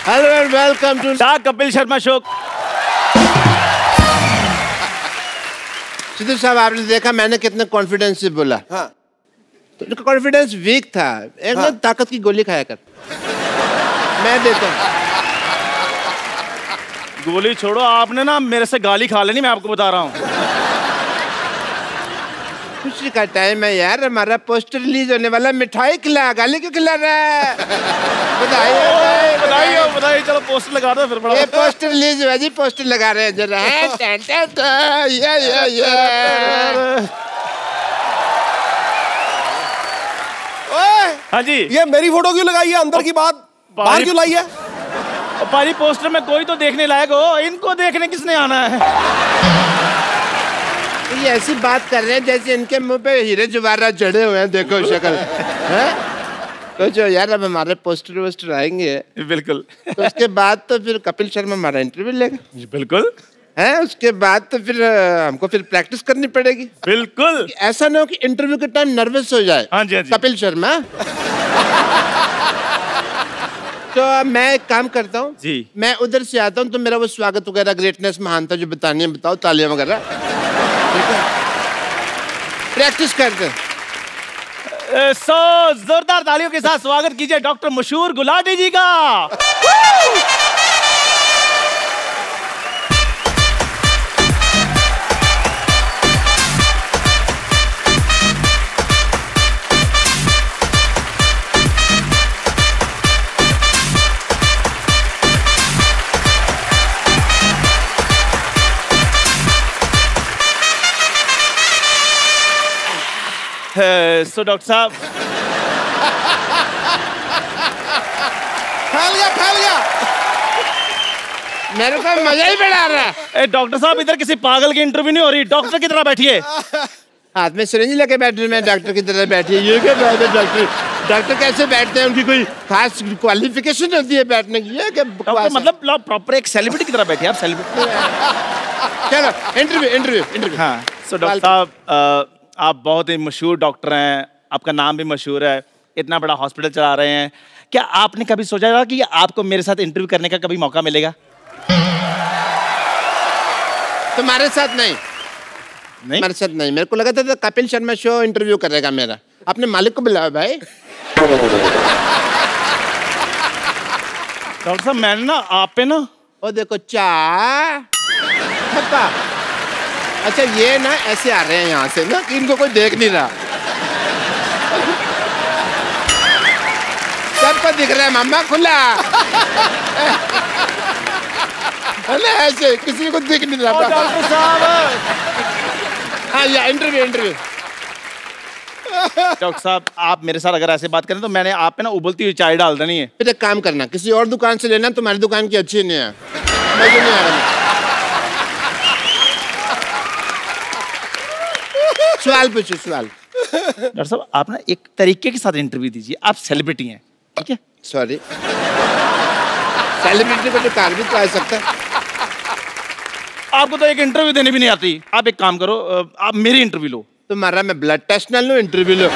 Hello and welcome to Kapil Sharma show. Sidhu साहब, आपने देखा मैंने कितने कॉन्फिडेंस से बोला। हाँ। तो उनका कॉन्फिडेंस वीक था। एक ना ताकत की गोली खाया कर। मैं देता हूँ। गोली छोड़ो, आपने ना मेरे से गाली खा लेनी, मैं आपको बता रहा हूँ। खुशी का टाइम है यार, हमारा पोस्टर रिलीज होने वाला। मिठाई खिला, गाली क्यों खिला रहा है? बताइए, चलो पोस्टर लगा दो फिर। ये पोस्टर रिलीज हुआ जी, पोस्टर लगा रहे हैं जरा। हाँ जी, ये मेरी फोटो क्यों लगाई है? अंदर की बात बाहर क्यों लाई है? पाजी पोस्टर में कोई तो देखने लायक हो, इनको देखने किसने आना है? ये ऐसी बात कर रहे हैं जैसे इनके मुंह पे हीरे जवाहरात जड़े हुए हैं। देखो शक्ल है तो जो यार, अब हमारे पोस्टर वोस्टर आएंगे बिल्कुल। तो उसके बाद तो फिर कपिल शर्मा हमारा इंटरव्यू लेगा। बिल्कुल है, उसके बाद तो फिर हमको फिर प्रैक्टिस करनी पड़ेगी। बिल्कुल। ऐसा ना हो कि इंटरव्यू के टाइम नर्वस हो जाए। हाँ जी, हाँ जी। कपिल शर्मा तो मैं एक काम करता हूँ जी, मैं उधर से आता हूँ, तो मेरा वो स्वागत वगैरह, ग्रेटनेस, महानता जो बतानी है बताओ, तालियां वगैरह। ठीक है, प्रैक्टिस करते हैं। सो जोरदार तालियों के साथ स्वागत कीजिए डॉक्टर मशहूर गुलाटी जी का। सो डॉक्टर साहब, फैल गया। मेरे को मजा ही बड़ा रहा है। डॉक्टर साहब, इधर किसी पागल की इंटरव्यू नहीं हो रही, डॉक्टर की तरह बैठिए। हाथ में सिरिंज लेके बैठे, मैं डॉक्टर की तरह बैठी। ये क्या बात है? डॉक्टर कैसे बैठते हैं? उनकी कोई खास क्वालिफिकेशन होती है बैठने की? ये क्या डॉक्टर मतलब प्रॉपर एक सेलिब्रिटी की तरह बैठे आप। सेलिब्रिटी। चलो इंटरव्यू। हाँ, सो डॉक्टर साहब, आप बहुत ही मशहूर डॉक्टर हैं, आपका नाम भी मशहूर है, इतना बड़ा हॉस्पिटल चला रहे हैं। क्या आपने कभी सोचा था कि आपको मेरे साथ इंटरव्यू करने का कभी मौका मिलेगा? तुम्हारे साथ नहीं? हमारे साथ नहीं। मेरे को लगा था कपिल शर्मा शो इंटरव्यू करेगा मेरा। अपने मालिक को बुलाओ भाई। डॉक्टर साहब, मैंने ना आप पे ना, ओ देखो अच्छा ये ना ऐसे आ रहे हैं यहाँ से ना कि इनको कोई देख नहीं रहा। सबको दिख रहा है मामा खुला। है ना, ऐसे किसी को दिख नहीं रहा। डॉक्टर साहब। हाँ या इंटरव्यू। डॉक्टर साहब, आप मेरे साथ अगर ऐसे बात करें तो मैंने आप पे ना उबलती हुई चाय डाल देनी है। फिर एक काम करना, किसी और दुकान से लेना, तुम्हारी दुकान की अच्छी नहीं है। मजा नहीं आ रहा। सवाल पूछो, सवाल। डॉक्टर साहब, आप ना एक तरीके के साथ इंटरव्यू दीजिए, आप सेलिब्रिटी हैं, ठीक है? सॉरी, सेलिब्रिटी को तो कार भी तो आ सकता है। आपको तो एक इंटरव्यू देने भी नहीं आती। आप एक काम करो, आप मेरी इंटरव्यू लो। तुम्हारा मैं ब्लड टेस्ट ना लूं, इंटरव्यू लो।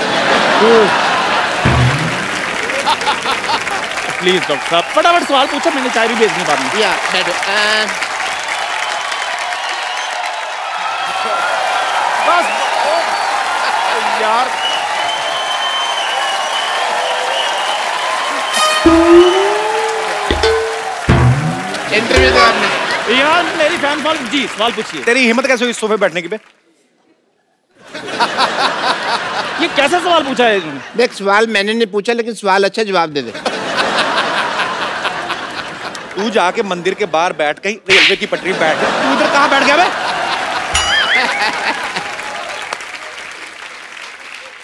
प्लीज डॉक्टर साहब, फटाफट सवाल पूछो, मैंने चाय भी भेजनी बाद में। या बैठो। बस यार, इंटरव्यू दो आपने। यार मेरी फैन फॉलोइंग जी, सवाल पूछिए। तेरी हिम्मत कैसे हुई सोफे बैठने की बे? ये कैसा सवाल पूछा है इन्होंने? देख, सवाल मैंने नहीं पूछा, लेकिन सवाल अच्छा, जवाब दे दे। तू जाके मंदिर के बाहर बैठ, कहीं रेलवे की पटरी बैठ। तू इधर कहाँ बैठ गया बे?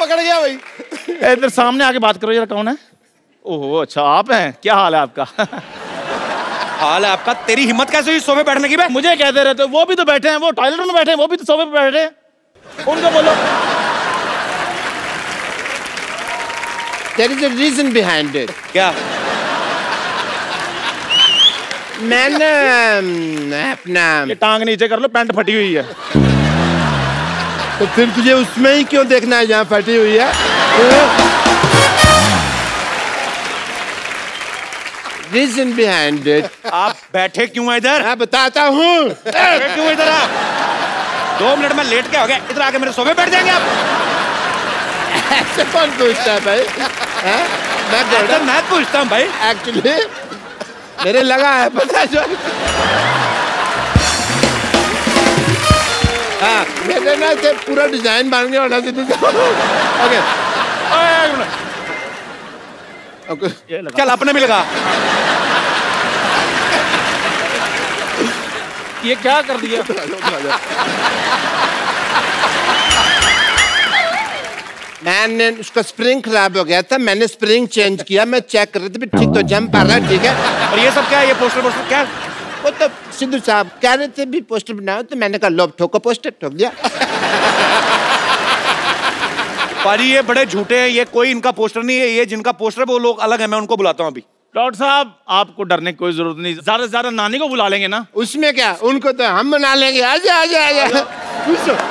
पकड़ गया भाई। इधर सामने आके बात करो जरा, कौन है? ओहो, अच्छा आप हैं, क्या हाल है आपका? हाल है आपका? तेरी हिम्मत कैसे हुई सोफे बैठने की बे? मुझे कहते रहते हो, वो भी तो बैठे हैं, वो टॉयलेट में बैठे हैं, वो भी तो सोफे पे बैठे हैं, उनको बोलो। There is a reason behind it. क्या? मैंने अपना ये टांग नीचे कर लो, पैंट फटी हुई है। तो फिर तुझे उसमें ही क्यों देखना है जहाँ फटी हुई है? Reason behind it. आप बैठे क्यों हैं इधर? मैं बताता हूँ। बैठे क्यों इधर आप? 2 मिनट में लेट के हो गया, इधर आके मेरे सोफे बैठ जाएंगे आप? ऐसे कौन पूछता है भाई? मैं पूछता हूँ भाई। एक्चुअली मेरे लगा है पता जो। हाँ मेरे ना से पूरा डिजाइन बन गया होना ओके ओके चल अपने भी लगा। ये क्या कर दिया? मैंने उसका स्प्रिंग खराब हो गया था, मैंने स्प्रिंग चेंज किया, मैं चेक कर रही थी ठीक तो जंप आ रहा है, ठीक है। और ये सब क्या है? ये पोस्टर क्या है? वो तो सिद्धू साहब कह रहे थे भी पोस्टर बनाओ, तो मैंने कहा लो ठोको पोस्टर, ठोक दिया। पाजी ये बड़े झूठे हैं, ये कोई इनका पोस्टर नहीं है, ये जिनका पोस्टर है वो लोग अलग है, मैं उनको बुलाता हूँ अभी। डॉक्टर साहब आपको डरने की कोई जरूरत नहीं, ज्यादा से ज्यादा नानी को बुला लेंगे ना। उसमें क्या, उनको तो हम बना लेंगे। आजा आजा आजा,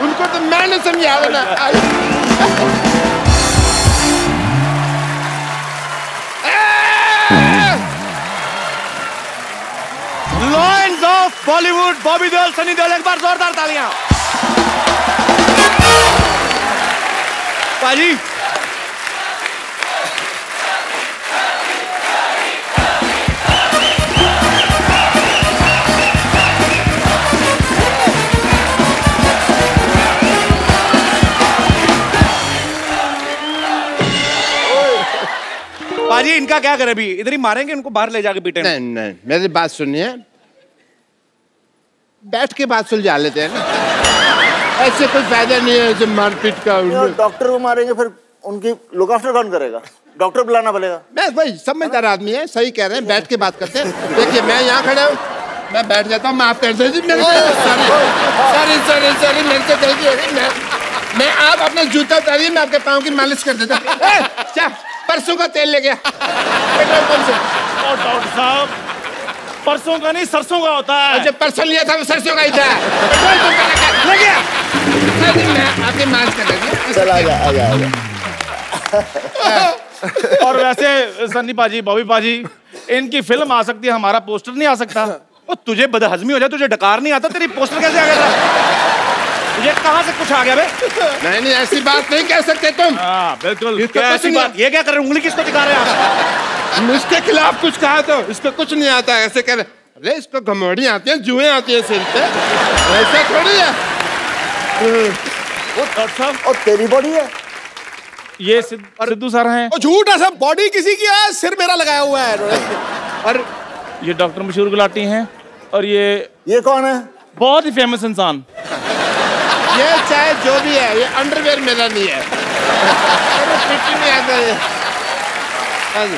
उनको तो मैंने समझा ना। लॉयंस ऑफ बॉलीवुड, बॉबी देओल, सनी देओल, एक बार जोरदार तालियां। पाजी पाजी इनका क्या करे अभी? इधर ही मारेंगे इनको, बाहर ले जाके पीटेंगे। नहीं नहीं मेरी बात सुनिए, बैठ के बात सुलझा लेते हैं ना, ऐसे कोई फायदा नहीं है ऐसे मारपीट का। डॉक्टर को मारेंगे फिर उनकी लुक आफ्टर कौन करेगा? डॉक्टर बुलाना पड़ेगा। मैं भाई समझदार आदमी है, सही कह रहे हैं, बैठ के बात करते हैं। देखिए मैं यहाँ खड़ा हूँ, मैं बैठ जाता हूँ, माफ कर दीजिए मेरे सॉरी सॉरी सॉरी मेरे से गलती हो गई। मैं आप अपना जूता उतारिए, मैं आपके पाँव की मालिश कर देता हूँ। परसों का तेल ले गया। डॉक्टर साहब परसों का नहीं सरसों का होता है। जब परसों लिया था वो सरसों का ही था। ले गया। मैं आपकी मालिश कर देता। चल आजा। और वैसे सन्नी पाजी, बॉबी पाजी, इनकी फिल्म आ सकती है, हमारा पोस्टर नहीं आ सकता। और तुझे बदहजमी हो जाए, तुझे डकार नहीं आता, तेरी पोस्टर कैसे आ गया था? ये कहाँ से कुछ आ गया बे? नहीं ऐसी बात नहीं कह सकते तुम। हाँ बिल्कुल। क्या ऐसी बात? ये क्या कर रहे हैं? उंगली किसको दिखा रहे हैं आप? उसके खिलाफ कुछ कहा तो इसको कुछ नहीं आता है, ऐसे कह रहे। अरे इसको घमौड़ी आती है, जुएं आती है सिर पे, ऐसा थोड़ी है। वो डॉक्टर साहब और तेरी बॉडी है ये सिद्धू सर हैं। झूठ है सब, बॉडी किसी की है, सिर मेरा लगाया हुआ है। और ये डॉक्टर मशहूर गुलाटी हैं, और ये कौन है? बहुत ही फेमस इंसान। ये चाहे जो भी है, ये अंडरवेयर मेरा नहीं है। नहीं आता है। हाँ जी।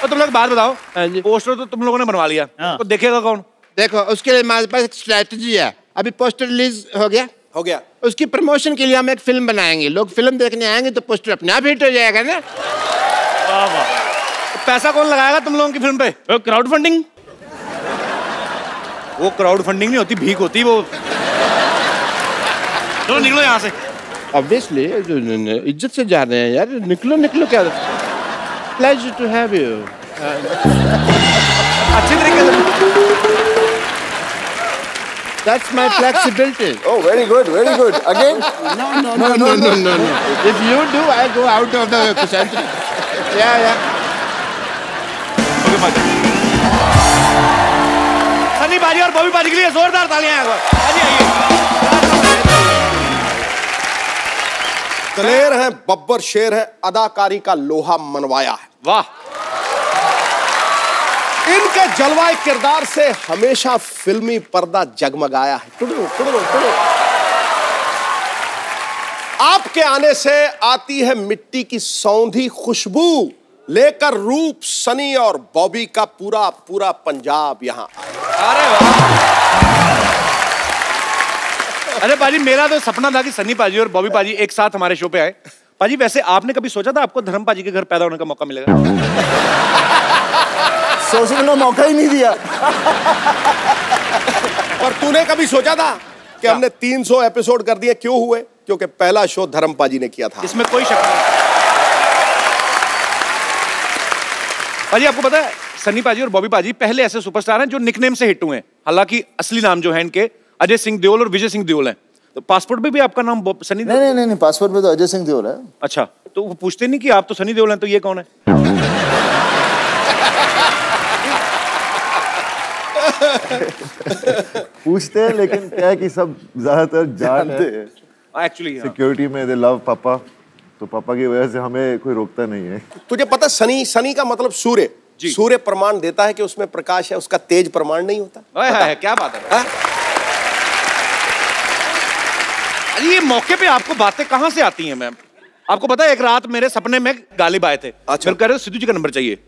और तुम लोग बात बताओ, हाँ जी। पोस्टर तो तुम लोगों ने बनवा लिया, हाँ। तो देखेगा कौन? देखो उसके लिए हमारे पास एक स्ट्रैटेजी है। अभी पोस्टर रिलीज हो गया, उसकी प्रमोशन के लिए हम एक फिल्म बनाएंगे, लोग फिल्म देखने आएंगे तो पोस्टर अपने आप हिट हो जाएगा ना। तो पैसा कौन लगाएगा तुम लोगों की फिल्म पे? Crowd funding. वो क्राउड फंडिंग नहीं होती, भीख होती वो। चलो निकलो यहाँ से। ऑब्वियसली इज्जत से जा रहे हैं यार, निकलो निकलो। क्या प्लेजर टू हैव यू। अच्छी तरीके से। That's my flexibility. Oh, very good. Again? No. If you do, I go out of the century. Yeah. Sunny बाजी और बॉबी बाजी के लिए जोरदार तालियां। आइए। दलेर है, बब्बर शेर है, अदाकारी का लोहा मनवाया है। वाह। इनके जलवाए किरदार से हमेशा फिल्मी पर्दा जगमगाया है। टुडू। आपके आने से आती है मिट्टी की सौंधी खुशबू, लेकर रूप सनी और बॉबी का पूरा पंजाब यहाँ आया। अरे वाह। अरे पाजी मेरा तो सपना था कि सनी पाजी और बॉबी पाजी एक साथ हमारे शो पे आए। पाजी वैसे आपने कभी सोचा था आपको धर्म पाजी के घर पैदा होने का मौका मिलेगा? सोचने का मौका ही नहीं दिया। और तूने कभी सोचा था कि हमने 300 एपिसोड कर दिए? क्यों हुए? क्योंकि पहला शो धर्म पाजी ने किया था। इसमें कोई शक नहीं। पाजी आपको पता है सन्नी पाजी और बॉबी पाजी पहले ऐसे सुपरस्टार हैं जो निकनेम से हिट हुए हैं। हालांकि असली नाम जो है इनके अजय सिंह देओल और विजय सिंह देओल है। तो पासपोर्ट पे भी आपका नाम सनी देओल? नहीं, पासपोर्ट में तो अजय सिंह देओल है। अच्छा, तो वो पूछते नहीं कि आप तो सनी देओल हैं, तो ये कौन है? पूछते हैं, लेकिन क्या है कि सब ज्यादातर जानते हैं। एक्चुअली सिक्योरिटी में दे लव पापा, तो पापा की वजह से हमें कोई रोकता नहीं है। तुझे पता सनी का मतलब सूर्य। सूर्य प्रमाण देता है कि उसमें प्रकाश है, उसका तेज प्रमाण नहीं होता। क्या बात है? अरे ये मौके पे आपको बातें कहां से आती हैं मैम? आपको पता है एक रात मेरे सपने में गालिब आए थे। अच्छा। कह रहे सिद्धू जी का नंबर चाहिए।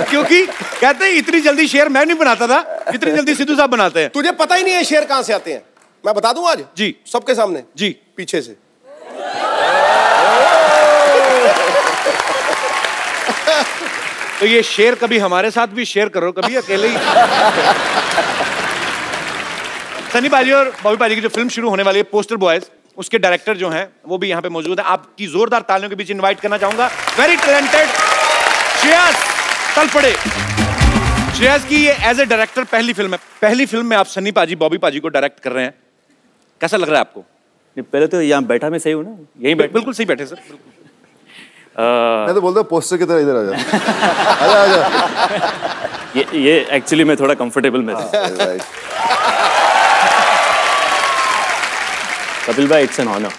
क्योंकि कहते हैं इतनी जल्दी शेयर मैं नहीं बनाता था जितनी जल्दी सिद्धू साहब बनाते हैं। तुझे पता ही नहीं है शेर कहां से आते हैं। मैं बता दूं आज जी सबके सामने जी, पीछे से। तो ये शेर कभी हमारे साथ भी शेयर करो, कभी अकेले ही। सनी पाजी और बॉबी पाजी की जो फिल्म शुरू होने वाली है पोस्टर बॉयज, उसके डायरेक्टर जो हैं वो भी यहाँ पे मौजूद है। आपकी जोरदार तालियों के बीच इनवाइट करना चाहूंगा वेरी टैलेंटेड श्रेयस तलपड़े। श्रेयस की ये एज ए डायरेक्टर पहली फिल्म है। पहली फिल्म में आप सनी पाजी बॉबी पाजी को डायरेक्ट कर रहे हैं, कैसा लग रहा है आपको? पहले तो यहाँ बैठा मैं सही हूँ ना? यही बैठ बिल्कुल सही बैठे सर। मैं तो बोलता हूँ पोस्टर की तरह इधर आ जा। आजा। ये एक्चुअली मैं थोड़ा कंफर्टेबल में था। कपिल भाई, इट्स एन ऑनर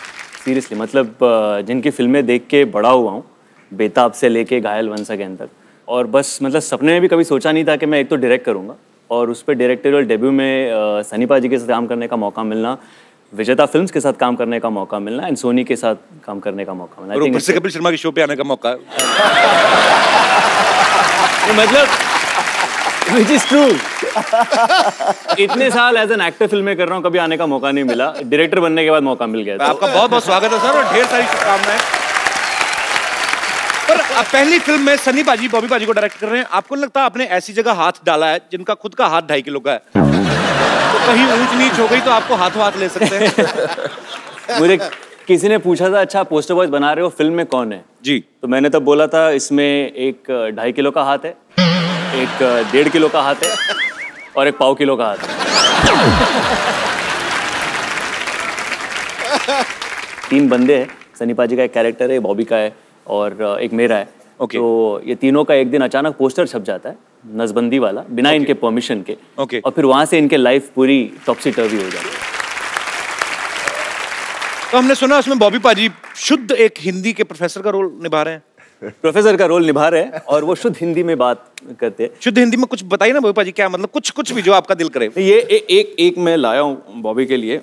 सीरियसली। मतलब जिनकी फिल्में देख के बड़ा हुआ हूँ, बेताब से लेके घायल वंस अगेन तक, और बस मतलब सपने में भी कभी सोचा नहीं था कि मैं एक तो डायरेक्ट करूँगा और उस पर डायरेक्टोरियल डेब्यू में सनी पाजी के साथ काम करने का मौका मिलना, विजेता फिल्म्स के साथ काम करने का मौका मिलना एंड सोनी के साथ काम करने का मौका मिलना, ऊपर से कपिल शर्मा के शो पे आने का मौका। मतलब which is true। इतने साल एज एन एक्टर फिल्में कर रहा हूँ, कभी आने का मौका नहीं मिला। डायरेक्टर बनने के बाद मौका मिल गया। आपका बहुत बहुत स्वागत है सर और ढेर सारी शुभकामनाएं। पर पहली फिल्म में सनी पाजी बॉबी पाजी को डायरेक्ट कर रहे हैं, आपको लगता है आपने ऐसी जगह हाथ डाला है जिनका खुद का हाथ 2.5 किलो का है, तो कहीं ऊंच नीच हो गई तो आपको हाथों हाथ ले सकते हैं। मुझे किसी ने पूछा था, अच्छा पोस्टर बॉयज बना रहे हो, फिल्म में कौन है जी? तो मैंने तब बोला था इसमें एक 2.5 किलो का हाथ है, एक 1.5 किलो का हाथ है और एक 1.25 किलो का हाथ है। 3 बंदे हैं। सनी पाजी का एक कैरेक्टर है, बॉबी का है और एक मेरा है। तो ये तीनों का एक दिन अचानक पोस्टर छप जाता है, नसबंदी वाला, बिना इनके परमिशन के। और फिर वहां से इनके लाइफ पूरी टॉप्सी टर्वी हो जाती है। तो हमने सुना उसमें बॉबी पाजी शुद्ध एक हिंदी के प्रोफेसर का रोल निभा रहे हैं। प्रोफेसर का रोल निभा रहे हैं और वो शुद्ध हिंदी में बात करते हैं। शुद्ध हिंदी में कुछ बताइए ना बॉबी पाजी, क्या मतलब कुछ भी जो आपका दिल करे। ये एक मैं लाया हूँ बॉबी के लिए।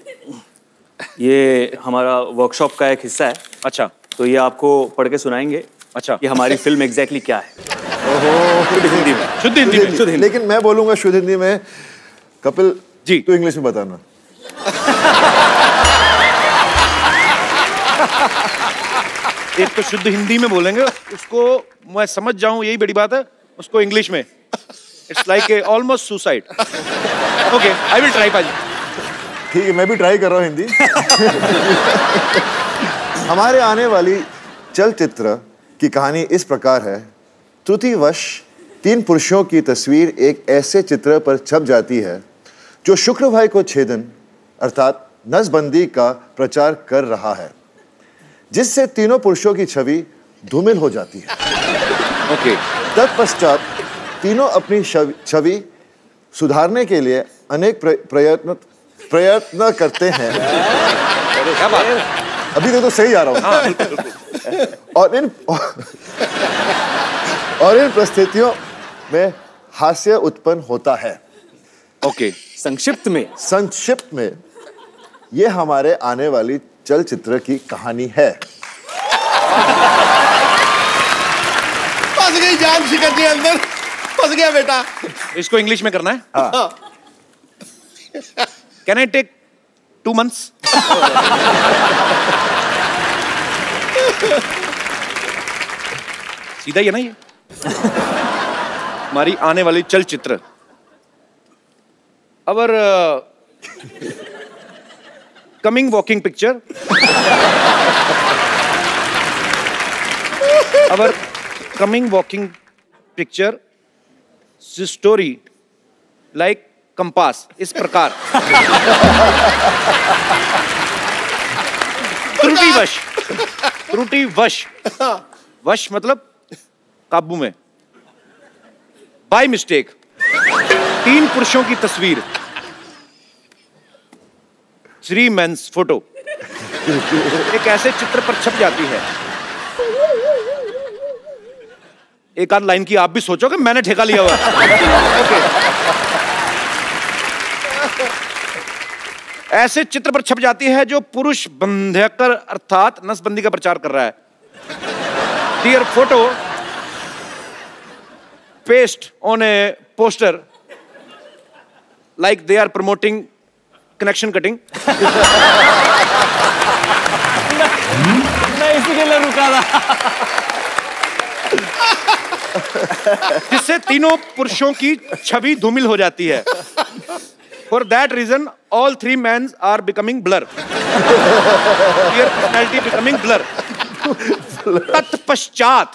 ये हमारा वर्कशॉप का एक हिस्सा है। अच्छा, तो ये आपको पढ़ के सुनाएंगे। अच्छा, ये हमारी फिल्म एग्जैक्टली क्या है। शुद्ध हिंदी में। शुद्ध हिंदी में। शुद्ध हिंदी। लेकिन मैं बोलूंगा शुद्ध हिंदी में। कपिल जी तू इंग्लिश में बताना। एक तो शुद्ध हिंदी में बोलेंगे, उसको मैं समझ जाऊं यही बड़ी बात है, उसको इंग्लिश में it's like almost suicide. Okay, I will try पाजी। ठीक है, मैं भी ट्राई कर रहा हूँ हिंदी। हमारे आने वाली चलचित्र की कहानी इस प्रकार है। त्रुटिवश 3 पुरुषों की तस्वीर एक ऐसे चित्र पर छप जाती है जो शुक्र भाई को छेदन अर्थात नसबंदी का प्रचार कर रहा है, जिससे तीनों पुरुषों की छवि धूमिल हो जाती है। ओके। तत्पश्चात तीनों अपनी छवि सुधारने के लिए अनेक प्रयत्न करते हैं। क्या बात है? अभी तो सही जा रहा हूँ। और इन परिस्थितियों में हास्य उत्पन्न होता है। ओके। संक्षिप्त में ये हमारे आने वाली चलचित्र की कहानी है। फंस गई जान शिकंजी अंदर, फंस गया बेटा। इसको इंग्लिश में करना है। हाँ। Can I take 2 months? सीधा ही है ना ये। हमारी आने वाली चलचित्र our coming walking picture our coming walking picture story like compass इस प्रकार त्रुटिवश वश मतलब काबू में बाय मिस्टेक 3 पुरुषों की तस्वीर 3 मेंस फोटो एक ऐसे चित्र पर छप जाती है। एक आध लाइन की आप भी सोचो कि मैंने ठेका लिया हुआ। ओके। ऐसे चित्र पर छप जाती है जो पुरुष बंध्यकर अर्थात नसबंदी का प्रचार कर रहा है। Dear photo paste on a poster like they are promoting connection cutting. मैं इसी के लिए रुका था। जिससे तीनों पुरुषों की छवि धूमिल हो जाती है। For that reason, all 3 men are becoming blur. Their personality becoming blur. तत्पश्चात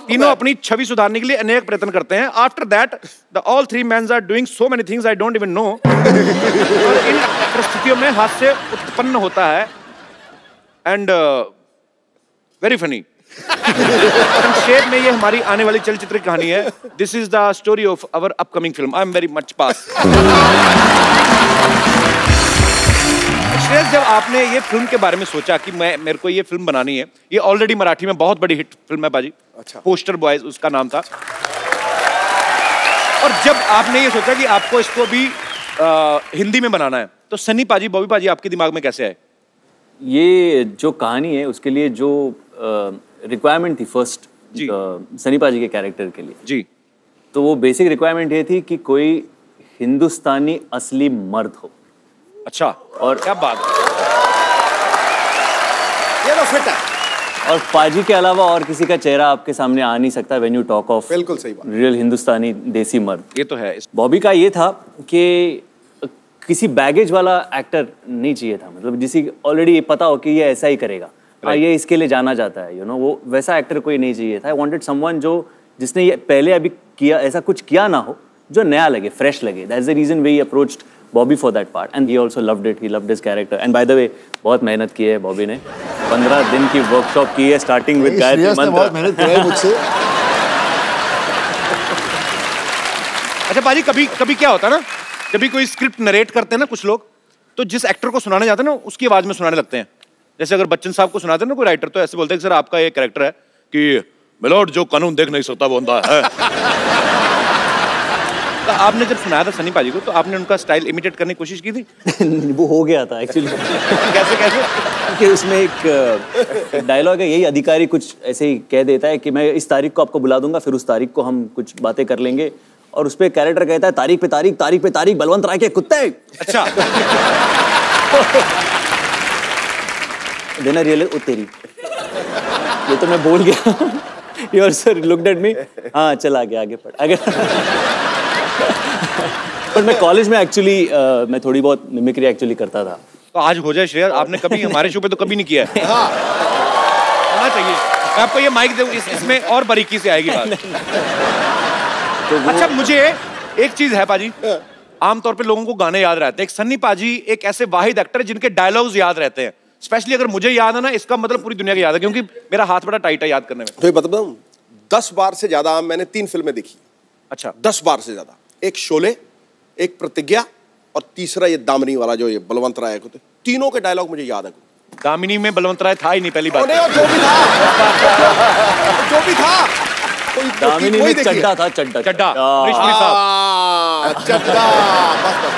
तीनों अपनी छवि सुधारने के लिए अनेक प्रयत्न करते हैं। After that, all 3 men are doing so many things I don't even know. और इन परिस्थितियों में हास्य उत्पन्न होता है and very funny. संक्षेप में ये हमारी आने वाली चलचित्र कहानी है। This is the story of our upcoming film. I am very much pass. Shreyas, जब आपने ये फिल्म के बारे में सोचा कि मेरे को ये फिल्म बनानी है, ये ऑलरेडी मराठी में बहुत बड़ी हिट फिल्म है बाजी। अच्छा। पोस्टर बॉयज उसका नाम था। और जब आपने ये सोचा कि आपको इसको भी हिंदी में बनाना है, तो सनी पाजी, बॉबी पाजी आपके दिमाग में कैसे आए? ये जो कहानी है उसके लिए जो रिक्वायरमेंट थी फर्स्ट सनी पाजी के कैरेक्टर के लिए जी, तो वो बेसिक रिक्वायरमेंट ये थी कि कोई हिंदुस्तानी असली मर्द हो। अच्छा, और क्या बात है, ये तो फिट है। और पाजी के अलावा और किसी का चेहरा आपके सामने आ नहीं सकता व्हेन यू टॉक ऑफ बिल्कुल सही बात, रियल हिंदुस्तानी देसी मर्द। ये तो है। बॉबी का ये था कि किसी बैगेज वाला एक्टर नहीं चाहिए था, मतलब जिसे ऑलरेडी पता हो कि ये ऐसा ही करेगा, हाँ ये इसके लिए जाना जाता है, वो वैसा एक्टर कोई नहीं चाहिए था। आई वांटेड समवन जिसने ये पहले अभी किया, ऐसा कुछ किया ना हो, जो नया लगे, फ्रेश लगे। That's the reason we approached Bobby for that part and he also loved it, he loved his character. And by the way बहुत मेहनत की है बॉबी ने, 15 दिन की वर्कशॉप की है स्टार्टिंग विद गायत्री मंत्र। बहुत मेहनत की है मुझसे। अच्छा पाजी, कभी क्या होता है ना, जब भी कोई स्क्रिप्ट नरेट करते हैं ना कुछ लोग, तो जिस एक्टर को सुनाने जाते हैं ना उसकी आवाज में सुनाने लगते हैं। जैसे अगर बच्चन साहब को सुनाते हैं ना कोई राइटर, तो ऐसे बोलते हैं कि सर आपका ये कैरेक्टर है कि मिलोड जो कानून देख नहीं सकता वो अंधा है। तो आपने जब सुनाया था सनी पाजी को, तो आपने उनका स्टाइल इमिटेट करने की कोशिश की थी? वो हो गया था एक्चुअली। कैसे? कि उसमें एक डायलॉग है, यही अधिकारी कुछ ऐसे ही कह देता है कि मैं इस तारीख को आपको बुला दूंगा, फिर उस तारीख को हम कुछ बातें कर लेंगे, और उस पे कैरेक्टर कहता है तारीख पे तारीख, तारीख पे तारीख, बलवंत राय के कुत्ते। अच्छा। देना रियल तेरी, ये तो मैं बोल गया। Your sir looked at me, हाँ चल आगे पढ़ आगे। पर मैं कॉलेज में एक्चुअली मैं थोड़ी बहुत मिमिक्री एक्चुअली करता था। तो आज हो जाए श्रेया, आपने कभी हमारे शो पे तो कभी नहीं किया है। हाँ। होना चाहिए। मैं आपको ये माइक दूं, इसमें और बारीकी से आएगी बात। तो अच्छा, मुझे एक चीज है पाजी, आमतौर पे लोगों को गाने याद रहते हैं, एक सन्नी पाजी एक ऐसे वाहिद एक्टर है जिनके डायलॉग्स याद रहते हैं। स्पेशली अगर मुझे याद है ना, इसका मतलब पूरी दुनिया को याद है, क्योंकि मेरा हाथ बड़ा टाइट है याद करने में। तो ये बताऊं, 10 बार से ज्यादा मैंने 3 फिल्में देखी। अच्छा, 10 बार से ज्यादा। एक शोले, एक प्रतिज्ञा, और तीसरा ये दामिनी वाला जो ये बलवंत राय को, तीनों के डायलॉग मुझे याद है। दामिनी में बलवंत राय था ही नहीं, पहली बात। जो भी था दामिनी में चड्डा था, चड्डा चड्डा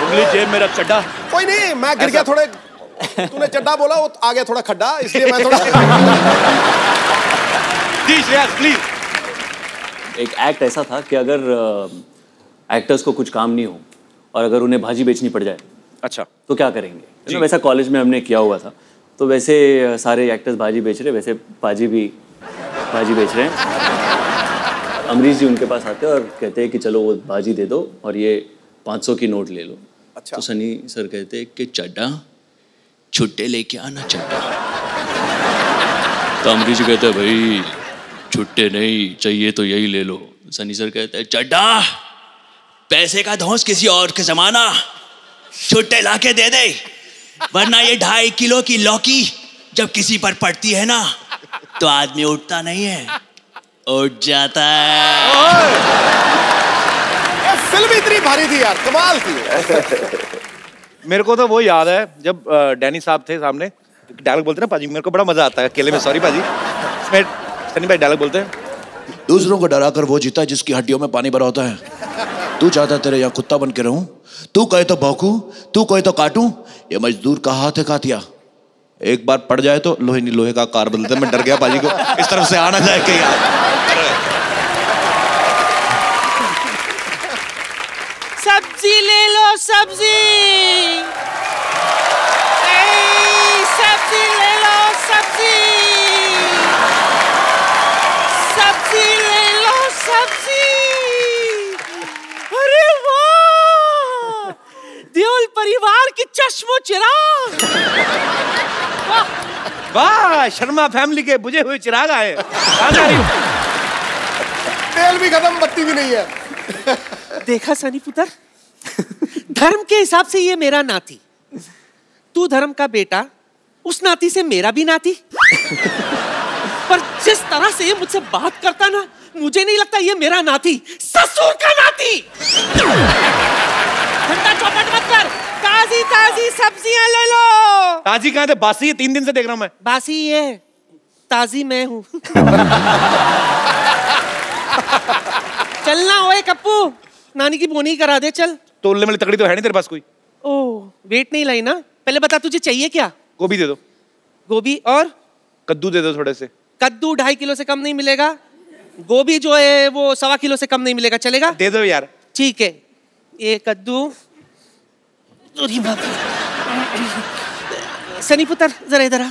उंगली जेब मेरा चड्डा। कोई नहीं, मैं गिर गया थोड़े, तूने चड्डा बोला, वो आ गया थोड़ा खड्डा, इसलिए मैं थोड़ा। जी श्रेयस प्लीज। एक एक्ट ऐसा था कि अगर एक्टर्स को कुछ काम नहीं हो और अगर उन्हें भाजी बेचनी पड़ जाए, अच्छा, तो क्या करेंगे। वैसा कॉलेज में हमने किया हुआ था, तो वैसे सारे एक्टर्स भाजी बेच रहे, वैसे पाजी भी भाजी बेच रहे हैं। अमरीश जी उनके पास आते हैं और कहते हैं कि चलो वो भाजी दे दो और ये 500 की नोट ले लो। अच्छा। तो सनी सर कहते हैं कि चड्डा छुट्टे लेके आना चड्डा। तो अमरीश जी कहते हैं भाई छुट्टे नहीं चाहिए तो यही ले लो। सनी सर कहते हैं चड्डा पैसे का धौंस किसी और के जमाना, छुट्टे लाके दे दे, वरना ये 2.5 किलो की लौकी जब किसी पर पड़ती है ना तो आदमी उठता नहीं है, उठ जाता है। ये फिल्म इतनी भारी थी यार, कमाल थी। मेरे को तो वो याद है जब डैनी साहब थे सामने, डायलॉग बोलते ना पाजी, मेरे को बड़ा मजा आता है अकेले में, सॉरी पाजी, इसमें सनी भाई डायलॉग बोलते हैं, दूसरों को डराकर वो जीता जिसकी हड्डियों में पानी भरा होता है। तू चाहता तेरे यहाँ कुत्ता बन के रहूं, तू कहे तो भौंकूं, तू कहे तो काटूं, ये मजदूर का हाथ है कातिया, एक बार पड़ जाए तो लोहे नहीं लोहे का कार बदलते। मैं डर गया पाजी को इस तरफ से आना जाए कहीं। सब्जी ले लो, सब्जी, सब्जी ले लो, सब्जी, सब्जी ले लो, सब्जी। अरे वाह, देओल परिवार की चश्मो चिराग। वाह, शर्मा फैमिली के बुझे हुए चिराग आए। तेल भी खत्म, बत्ती भी नहीं है। देखा सनी पुत्र, धर्म के हिसाब से ये मेरा नाती, तू धर्म का बेटा, उस नाती से मेरा भी नाती। पर जिस तरह से ये मुझसे बात करता ना, मुझे नहीं लगता ये मेरा नाती, ससुर का नाती। घंटा चौपट मत कर, ताजी ताजी सब्जियां ले लो। ताजी कहाँ थे, बासी है, 3 दिन से देख रहा हूं मैं। बासी ये, ताजी मैं हूँ। चलना ओए कप्पू, नानी की बोनी करा दे, चल। तोलने वाली तकड़ी तो है नहीं तेरे पास कोई? ओह, वेट नहीं लाई ना। पहले बता तुझे चाहिए क्या? गोभी दे दो। गोभी और कद्दू दे दो थोड़े से। कद्दू 2.5 किलो से कम नहीं मिलेगा। गोभी जो है वो 1.25 किलो से कम नहीं मिलेगा, चलेगा? दे दो यार। ठीक है, ये कद्दू। सनी पुत्र जरा इधर आ,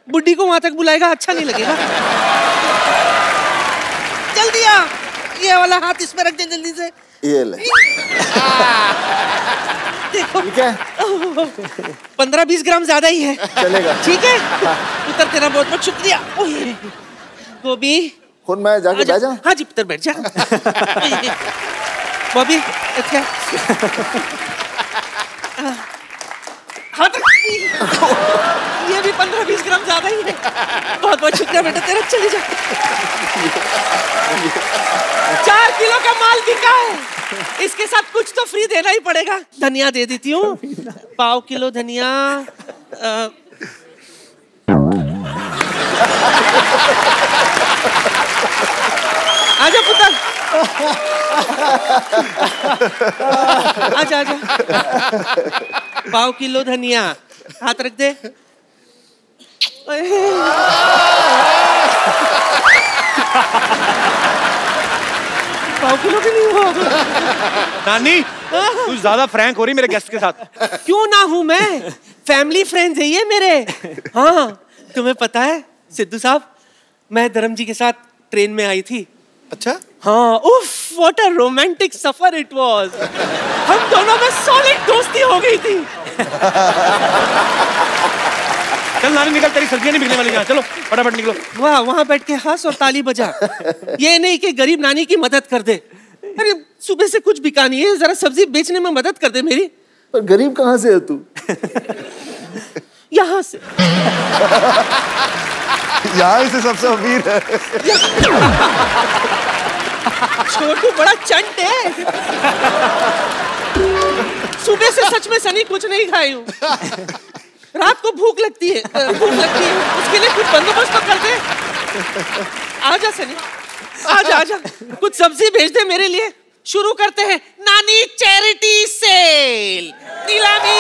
बुड्ढी को वहां तक बुलाएगा अच्छा नहीं लगेगा। जल्दी आ, ये वाला हाथ इसमें रख दे जल्दी से। ये ले। देखो ठीक है, 15-20 ग्राम ज्यादा ही है, चलेगा। ठीक है पुत्र, तेरा बहुत बहुत शुक्रिया। गोभी खुद मैं जाके बैठ जाऊं? हाँ जी पुत्र, बैठ जा। बॉबी अच्छा, ये भी 15-20 ग्राम ज्यादा ही है। बहुत बहुत शुक्रिया बेटा तेरा, चली जा। 4 किलो का माल बिका है, इसके साथ कुछ तो फ्री देना ही पड़ेगा। धनिया दे देती हूँ, 1/4 किलो धनिया। आजा पुत्र, आजा आजा। 1/4 किलो धनिया, हाथ रख दे। 1/4 किलो भी नहीं हुआ। नानी तू ज्यादा फ्रैंक हो रही मेरे गेस्ट के साथ। क्यों ना हूं मैं, फैमिली फ्रेंड्स है ये मेरे। हाँ, तुम्हें पता है सिद्धू साहब, मैं धर्म जी के साथ ट्रेन में आई थी। अच्छा? हाँ, उफ, what a romantic suffer it was. हम दोनों में सॉलिड दोस्ती हो गई थी। चल नानी निकल, तेरी सब्जियां नहीं बिकने वाली यहाँ, चलो फटाफट निकलो। वाह, वहां बैठ के हंस और ताली बजा। ये नहीं कि गरीब नानी की मदद कर दे। अरे सुबह से कुछ बिका नहीं है, जरा सब्जी बेचने में मदद कर दे मेरी। पर गरीब कहाँ से है तू? यहाँ से। यहाँ से सबसे अमीर है। छोटू बड़ा चंट है। सुबह से सच में सनी कुछ नहीं खाई हूँ। रात को भूख लगती है, उसके लिए कुछ बंदोबस्त तो कर दे। आजा सनी, आजा आजा, कुछ सब्जी भेज दे मेरे लिए। शुरू करते हैं नानी चैरिटी सेल, नीलामी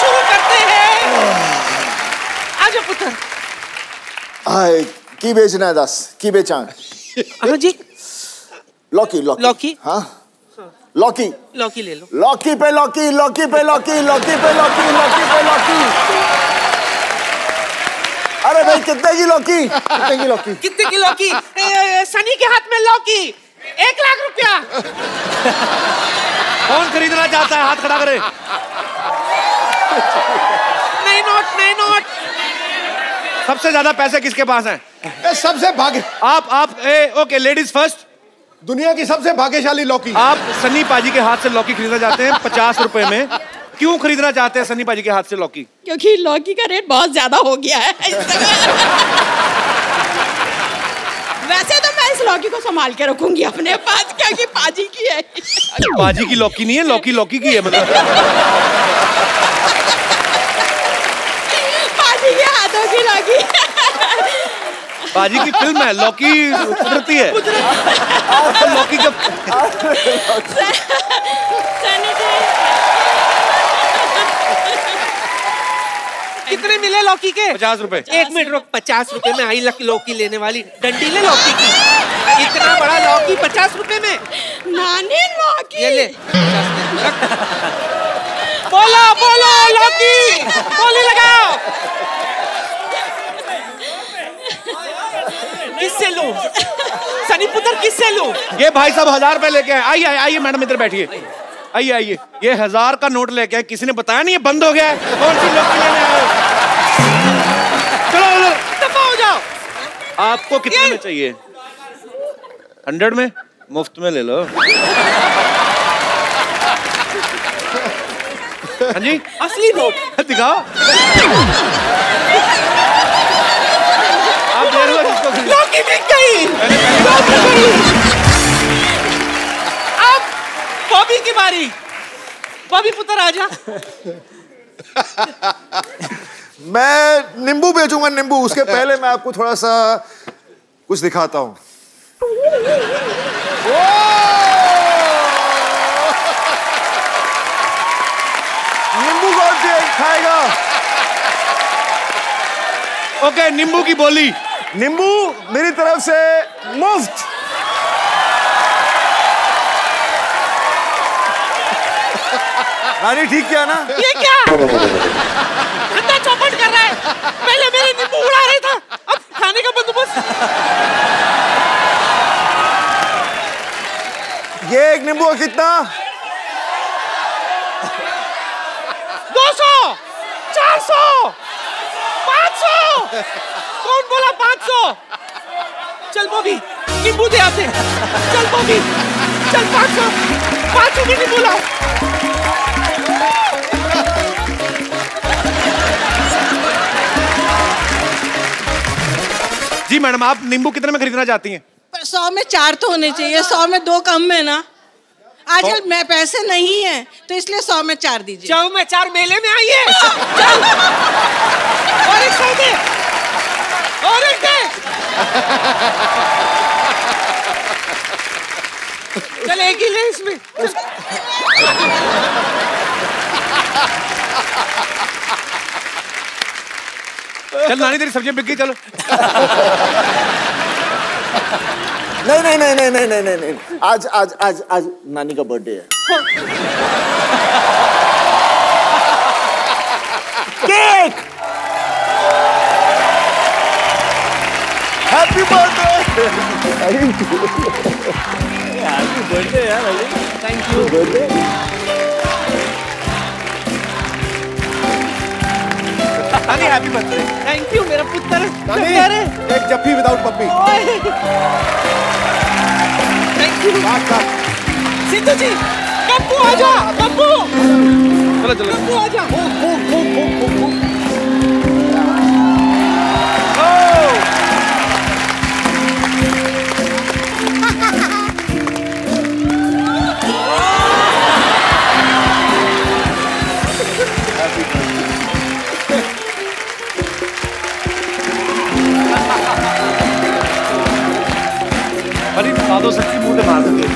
शुरू करते हैं। आजा पुत्र। हाय, की बेचना है 10? की बेचा? हाँ जी। लौकी लौकी लौकी, हाँ लौकी लौकी ले लो। लौकी पे लौकी, लौकी पे लौकी, लौकी पे लौकी, लौकी पे लौकी। अरे भाई कितने की लौकी? कितने की लौकी? कितने की लौकी? सनी के हाथ में लौकी, 1 लाख रुपया। कौन खरीदना चाहता है, हाथ खड़ा करे। नहीं नोट, नहीं नोट। सबसे ज्यादा पैसे किसके पास हैं? सबसे भाग्य आप ओके, लेडीज फर्स्ट। दुनिया की सबसे भाग्यशाली लौकी। आप सन्नी पाजी के हाथ से लौकी खरीदना चाहते हैं 50 रुपए में। क्यों खरीदना चाहते हैं सन्नी पाजी के हाथ से लौकी? क्योंकि लौकी का रेट बहुत ज्यादा हो गया है वैसे तो मैं इस लौकी को संभाल के रखूंगी अपने पास, क्योंकि पाजी की है। पाजी की लौकी नहीं है, लौकी लौकी की है मतलब। पाजी के हाथों की लौकी। पाजी की फिल्म है, लौकी कुदरती है। लौकी का कितने मिले लौकी के? 50 रुपए। 1 मिनट रुक, 50 रुपए में आई लौकी लेने वाली डंडीले लौकी की। इतना बड़ा लौकी 50 रुपए में? नानी लौकी। ये ले। बोलो बोलो लौकी, बोली लगाओ। किससे लूं? सनी पुत्र किससे लूं? ये भाई साहब 1000 रुपए लेके आए। आइए आइए मैडम, इधर बैठिए। आइए आइए, ये 1000 का नोट लेके आए। किसी ने बताया नहीं ये बंद हो गया है? कौन सी लौकी लेने आए? चलो उधर दफा हो जाओ। आपको कितने में चाहिए? 100 में? मुफ्त में ले लो। हाँ जी, असली नोट दिखाओ। आप देख लो जिसको लौकी बिक गई। अब बॉबी की बारी। बॉबी पुत्र आजा। मैं नींबू बेचूंगा, नींबू। उसके पहले मैं आपको थोड़ा सा कुछ दिखाता हूं। नींबू कौन खाएगा? ओके, नींबू की बोली। नींबू मेरी तरफ से मुफ्त। रानी ठीक किया ना? ये क्या? कितना चौपट कर रहा है? पहले मेरे नींबू उड़ा रहा था, अब खाने का बंदोबस्त। ये एक नींबू का कितना? 200, 400, 500। कौन बोला 500? चल बॉबी, नींबू दे आते। चल बॉबी, चल 500 के नींबू लाओ। जी मैडम, आप नींबू कितने में खरीदना चाहती हैं? 100 में 4 तो होने चाहिए, 100 में 2 कम है ना। आजकल मैं पैसे नहीं है तो इसलिए 100 में 4 दीजिए। 100 में 4 मेले में आइए। चल और एक 100 दे, और एक दे। चल एक ही ले इसमें। चल नानी, तेरी सब्जियां बिक गई, चलो। नहीं नहीं नहीं नहीं नहीं नहीं नहीं नहीं, आज आज आज आज नानी का बर्थडे है। Cake. Happy birthday. Happy birthday यार अली। Thank you. बर्थडे। नानी हैप्पी बर्थडे। थैंक यू मेरा पुत्र। नानी, एक जफ्फी विदाउट पप्पी। थैंक यू। सिद्धू जी, कप्पू आजा, कप्पू। चलो चलो। कप्पू आजा। अरे दादो सच्ची मुंह से मार देंगे।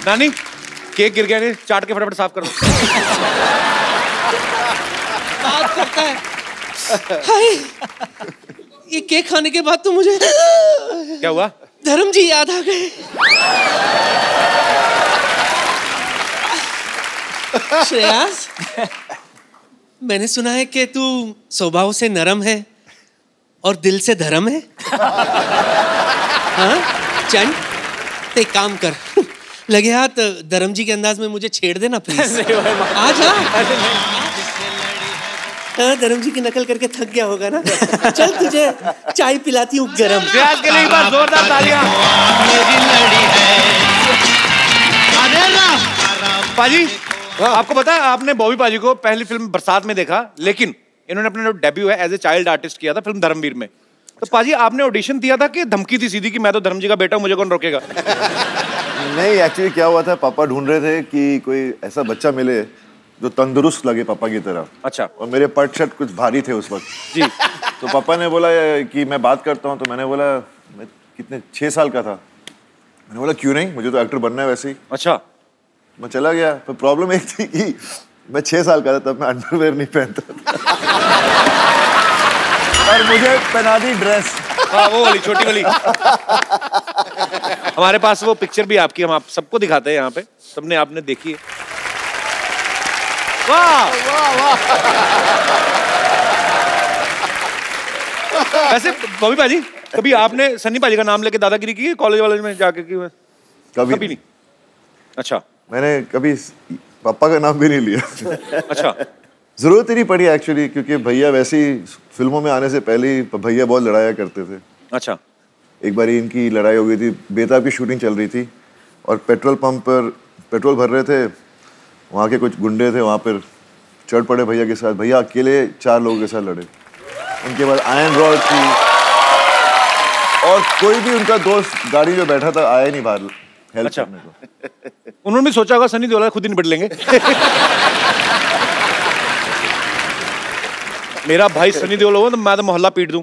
नानी केक गिर गया, नहीं चाट के फटाफट साफ करो। बात करता है। हाय, ये केक खाने के बाद तो मुझे क्या हुआ? धर्म जी याद आ गए। श्रेयास, मैंने सुना है कि तू स्वभाव से नरम है और दिल से धर्म है। हाँ चंद, ते काम कर, लगे हाथ धर्म जी के अंदाज में मुझे छेड़ देना प्लीज। आ जा। हाँ, धर्म जी की नकल करके थक गया होगा ना। चल तुझे चाय पिलाती हूँ गरम। श्रेयास के लिए एक बार जोरदार तालियां। पाजी, आपको पता है आपने बॉबी पाजी को पहली फिल्म बरसात में देखा, लेकिन इन्होंने अपना जो डेब्यू है एज ए चाइल्ड आर्टिस्ट किया था फिल्म धर्मवीर में। तो पाजी आपने ऑडिशन दिया था कि धमकी थी सीधी कि मैं तो धर्म जी का बेटा हूं, मुझे कौन रोकेगा? नहीं, एक्चुअली क्या हुआ था, पापा ढूंढ रहे थे कि कोई ऐसा बच्चा मिले जो तंदुरुस्त लगे पापा की तरह। अच्छा। और मेरे पट शर्ट कुछ भारी थे उस वक्त जी। तो पापा ने बोला कि मैं बात करता हूँ, तो मैंने बोला मैं कितने 6 साल का था, मैंने बोला क्यों नहीं, मुझे तो एक्टर बनना है वैसे ही। अच्छा। मैं चला गया, पर प्रॉब्लम एक थी कि मैं 6 साल का था तब मैं अंडरवेयर नहीं पहनता था। और मुझे पहना दी ड्रेस। हाँ, वो वाली छोटी वाली। हमारे पास वो पिक्चर भी आपकी, हम आप सबको दिखाते हैं यहाँ पे, सबने आपने देखी है। वाह वाह वाह। वैसे बॉबी पाजी, कभी आपने सन्नी पाजी का नाम लेके दादागिरी की कॉलेज वाले में जाके की? कभी नहीं। अच्छा। मैंने कभी पापा का नाम भी नहीं लिया। अच्छा। जरूरत ही नहीं पड़ी एक्चुअली, क्योंकि भैया वैसे ही फिल्मों में आने से पहले ही भैया बहुत लड़ाया करते थे। अच्छा। एक बार इनकी लड़ाई हो गई थी, बेताब की शूटिंग चल रही थी और पेट्रोल पंप पर पेट्रोल भर रहे थे, वहाँ के कुछ गुंडे थे, वहाँ पर चढ़ पड़े भैया के साथ। भैया अकेले 4 लोगों के साथ लड़े। उनके बाद आयरन रॉड थी और कोई भी उनका दोस्त गाड़ी में बैठा था आया नहीं बाहर हेल्प करने को। उन्होंने भी सोचा होगा सनी देओल खुद ही निपट लेंगे। मेरा भाई सनी देओल होगा तो मैं तो मोहल्ला पीट दूं।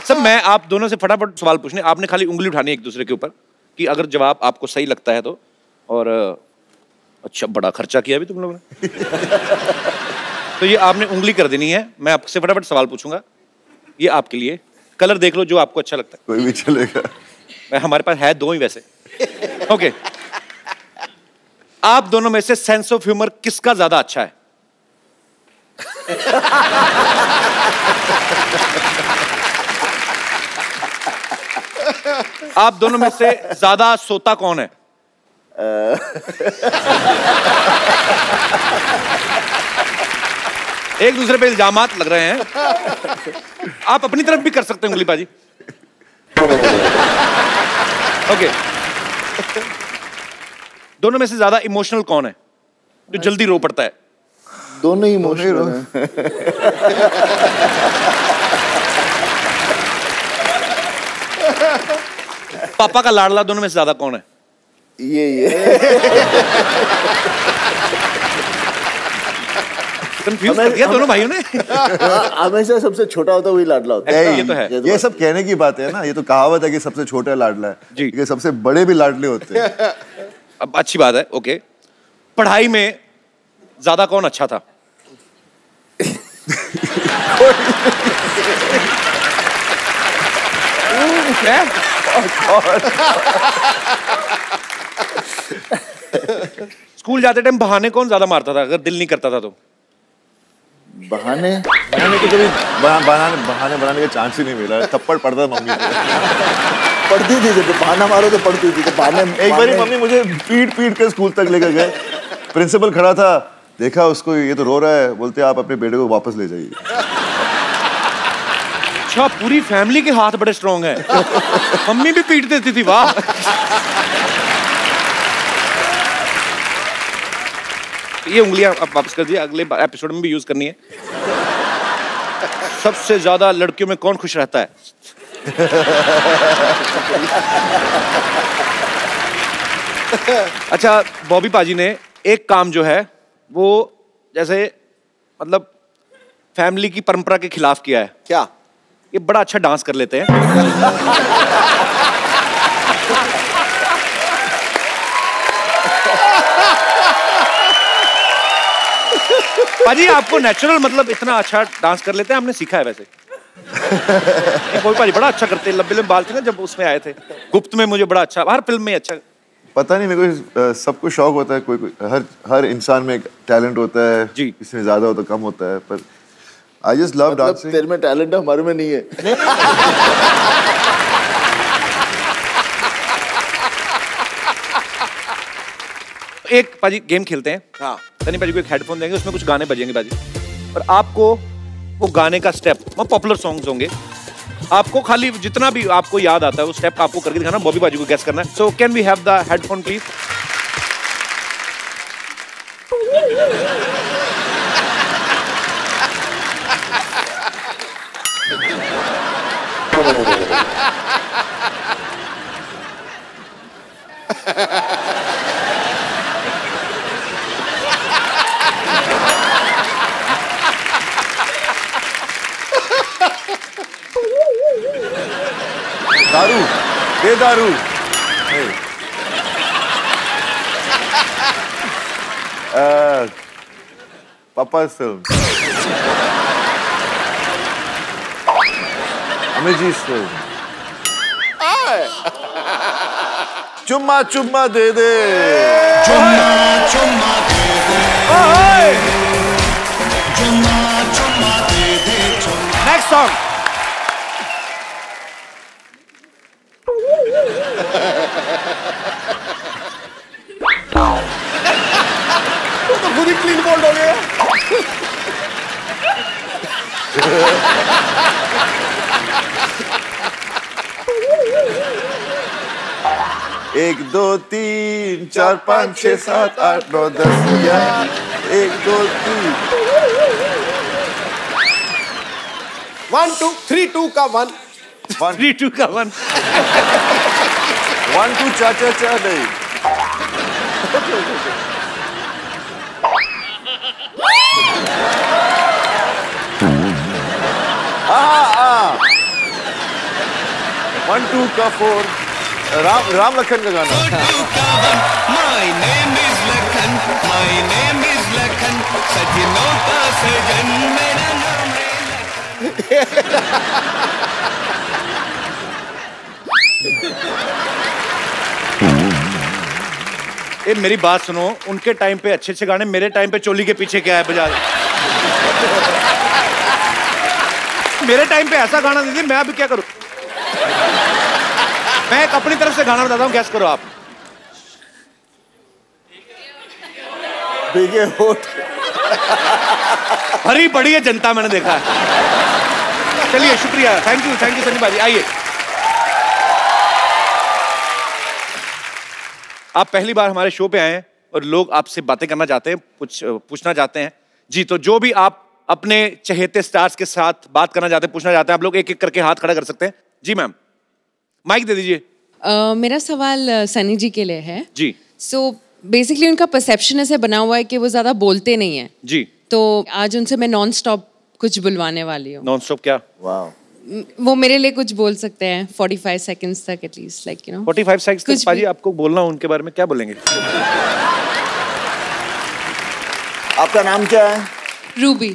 सब मैं आप दोनों से फटाफट सवाल पूछने, आपने खाली उंगली उठानी है एक दूसरे के ऊपर कि अगर जवाब आपको सही लगता है तो। और अच्छा, बड़ा खर्चा किया अभी तुम लोगों ने। तो ये आपने उंगली कर देनी है, मैं आपसे फटाफट सवाल पूछूंगा, ये आपके लिए। कलर देख लो जो आपको अच्छा लगता है। कोई भी चलेगा। हमारे पास है 2 ही वैसे। ओके। आप दोनों में से सेंस ऑफ ह्यूमर किसका ज्यादा अच्छा है? आप दोनों में से ज्यादा सोता कौन है? एक दूसरे पे इल्जामात लग रहे हैं। आप अपनी तरफ भी कर सकते हैं उंगली बाजी। ओके। दोनों में से ज्यादा इमोशनल कौन है, जो जल्दी रो पड़ता है? दोनों ही इमोशनल हैं। पापा का लाडला दोनों में से ज्यादा कौन है? ये कंफ्यूज कर दिया दोनों भाइयों ने। हमेशा सबसे छोटा होता है वही लाडला होता है। ये तो है। ये सब कहने की बात है ना, ये तो कहावत है कि सबसे छोटा लाडला है जी, कि सबसे बड़े भी लाडले होते हैं। अब अच्छी बात है। ओके। पढ़ाई में ज्यादा कौन अच्छा था? स्कूल जाते टाइम बहाने कौन ज्यादा मारता था अगर दिल नहीं करता था तो? बहाने तो कभी बहाने बनाने का चांस ही नहीं मिला। थप्पड़ पड़ता था मम्मी को। पढ़ती थी जब बहाना मारो तो पढ़ती थी। तो बहाने एक बार मम्मी मुझे पीट के स्कूल तक लेकर गए। प्रिंसिपल खड़ा था, देखा उसको, ये तो रो रहा है, बोलते आप अपने बेटे को वापस ले जाइए। अच्छा, पूरी फैमिली के हाथ बड़े स्ट्रॉन्ग हैं। मम्मी भी पीट देती थी। वाह। ये उंगलियां आप वापस कर दिए, अगले एपिसोड में भी यूज करनी है। सबसे ज्यादा लड़कियों में कौन खुश रहता है? अच्छा, बॉबी पाजी ने एक काम जो है वो जैसे मतलब फैमिली की परंपरा के खिलाफ किया है। क्या? ये बड़ा अच्छा डांस कर लेते हैं। पाजी आपको नेचुरल मतलब इतना अच्छा डांस कर लेते हैं, हमने सीखा है वैसे। पाजी बड़ा अच्छा करते हैं, लंबे लंबे बाल थे ना जब उसमें आए थे गुप्त में, मुझे बड़ा अच्छा, हर फिल्म में अच्छा। पता नहीं, मेरे को सबको शौक होता है, कोई हर इंसान में एक टैलेंट होता है जी, किसी में ज्यादा होता कम होता है, पर आई जस्ट लव डांसिंग। तेरे में टैलेंट है, हमारे में नहीं है। एक पाजी गेम खेलते हैं। हाँ। सनी पाजी को एक हेडफोन देंगे, उसमें कुछ गाने बजेंगे पाजी, और आपको वो गाने का स्टेप, वो पॉपुलर सॉन्ग्स होंगे, आपको खाली जितना भी आपको याद आता है वो स्टेप आपको करके दिखाना, बॉबी पाजी को गेस करना है। So can we have the headphone please? दारू, दे दारू। पापा's film, अमिजी's film। चुम्मा चुम्मा दे दे, चुम्मा चुम्मा दे दे, चुम्मा चुम्मा दे दे। Next song. तो खुद ही क्लीन बोल्ड हो गया। एक दो तीन चार पाँच छः सात आठ नौ 10 11, 1 2 3 1 2 3 2 का 1 3 2 का 1 1 2 चा चा चा नहीं। हाँ 1 2 का 4 राम लखन का गाना। My name is Lakhan, my name is Lakhan, सजनों का सजन मेरा नाम है ए मेरी बात सुनो, उनके टाइम पे अच्छे अच्छे गाने, मेरे टाइम पे चोली के पीछे क्या है बजा। मेरे टाइम पे ऐसा गाना दीजिए, मैं अभी क्या करूं? मैं एक अपनी तरफ से गाना बताता हूँ, गैस करो आप। भीगे होठ भरी पड़ी है जनता, मैंने देखा है। चलिए शुक्रिया, थैंक यू सनी भाई। आइए, आप पहली बार हमारे शो पे आए हैं और लोग आपसे बातें करना चाहते हैं, कुछ पूछना चाहते हैं जी। तो जो भी आप अपने चहेते स्टार्स के साथ बात करना चाहते हैं, पूछना चाहते हैं, आप लोग एक एक करके हाथ खड़ा कर सकते हैं। जी मैम, माइक दे दीजिए। मेरा सवाल सनी जी के लिए है जी। सो बेसिकली उनका परसेप्शन ऐसे बना हुआ है कि वो ज्यादा बोलते नहीं है जी। तो आज उनसे मैं नॉन स्टॉप कुछ बुलवाने वाली हूँ। नॉन स्टॉप क्या? वाह, वो मेरे लिए कुछ बोल सकते हैं 45 सेकंड्स तक at least, like you know 45 seconds तक। पाजी आपको बोलना उनके बारे में, क्या बोलेंगे? आपका नाम क्या है? रूबी।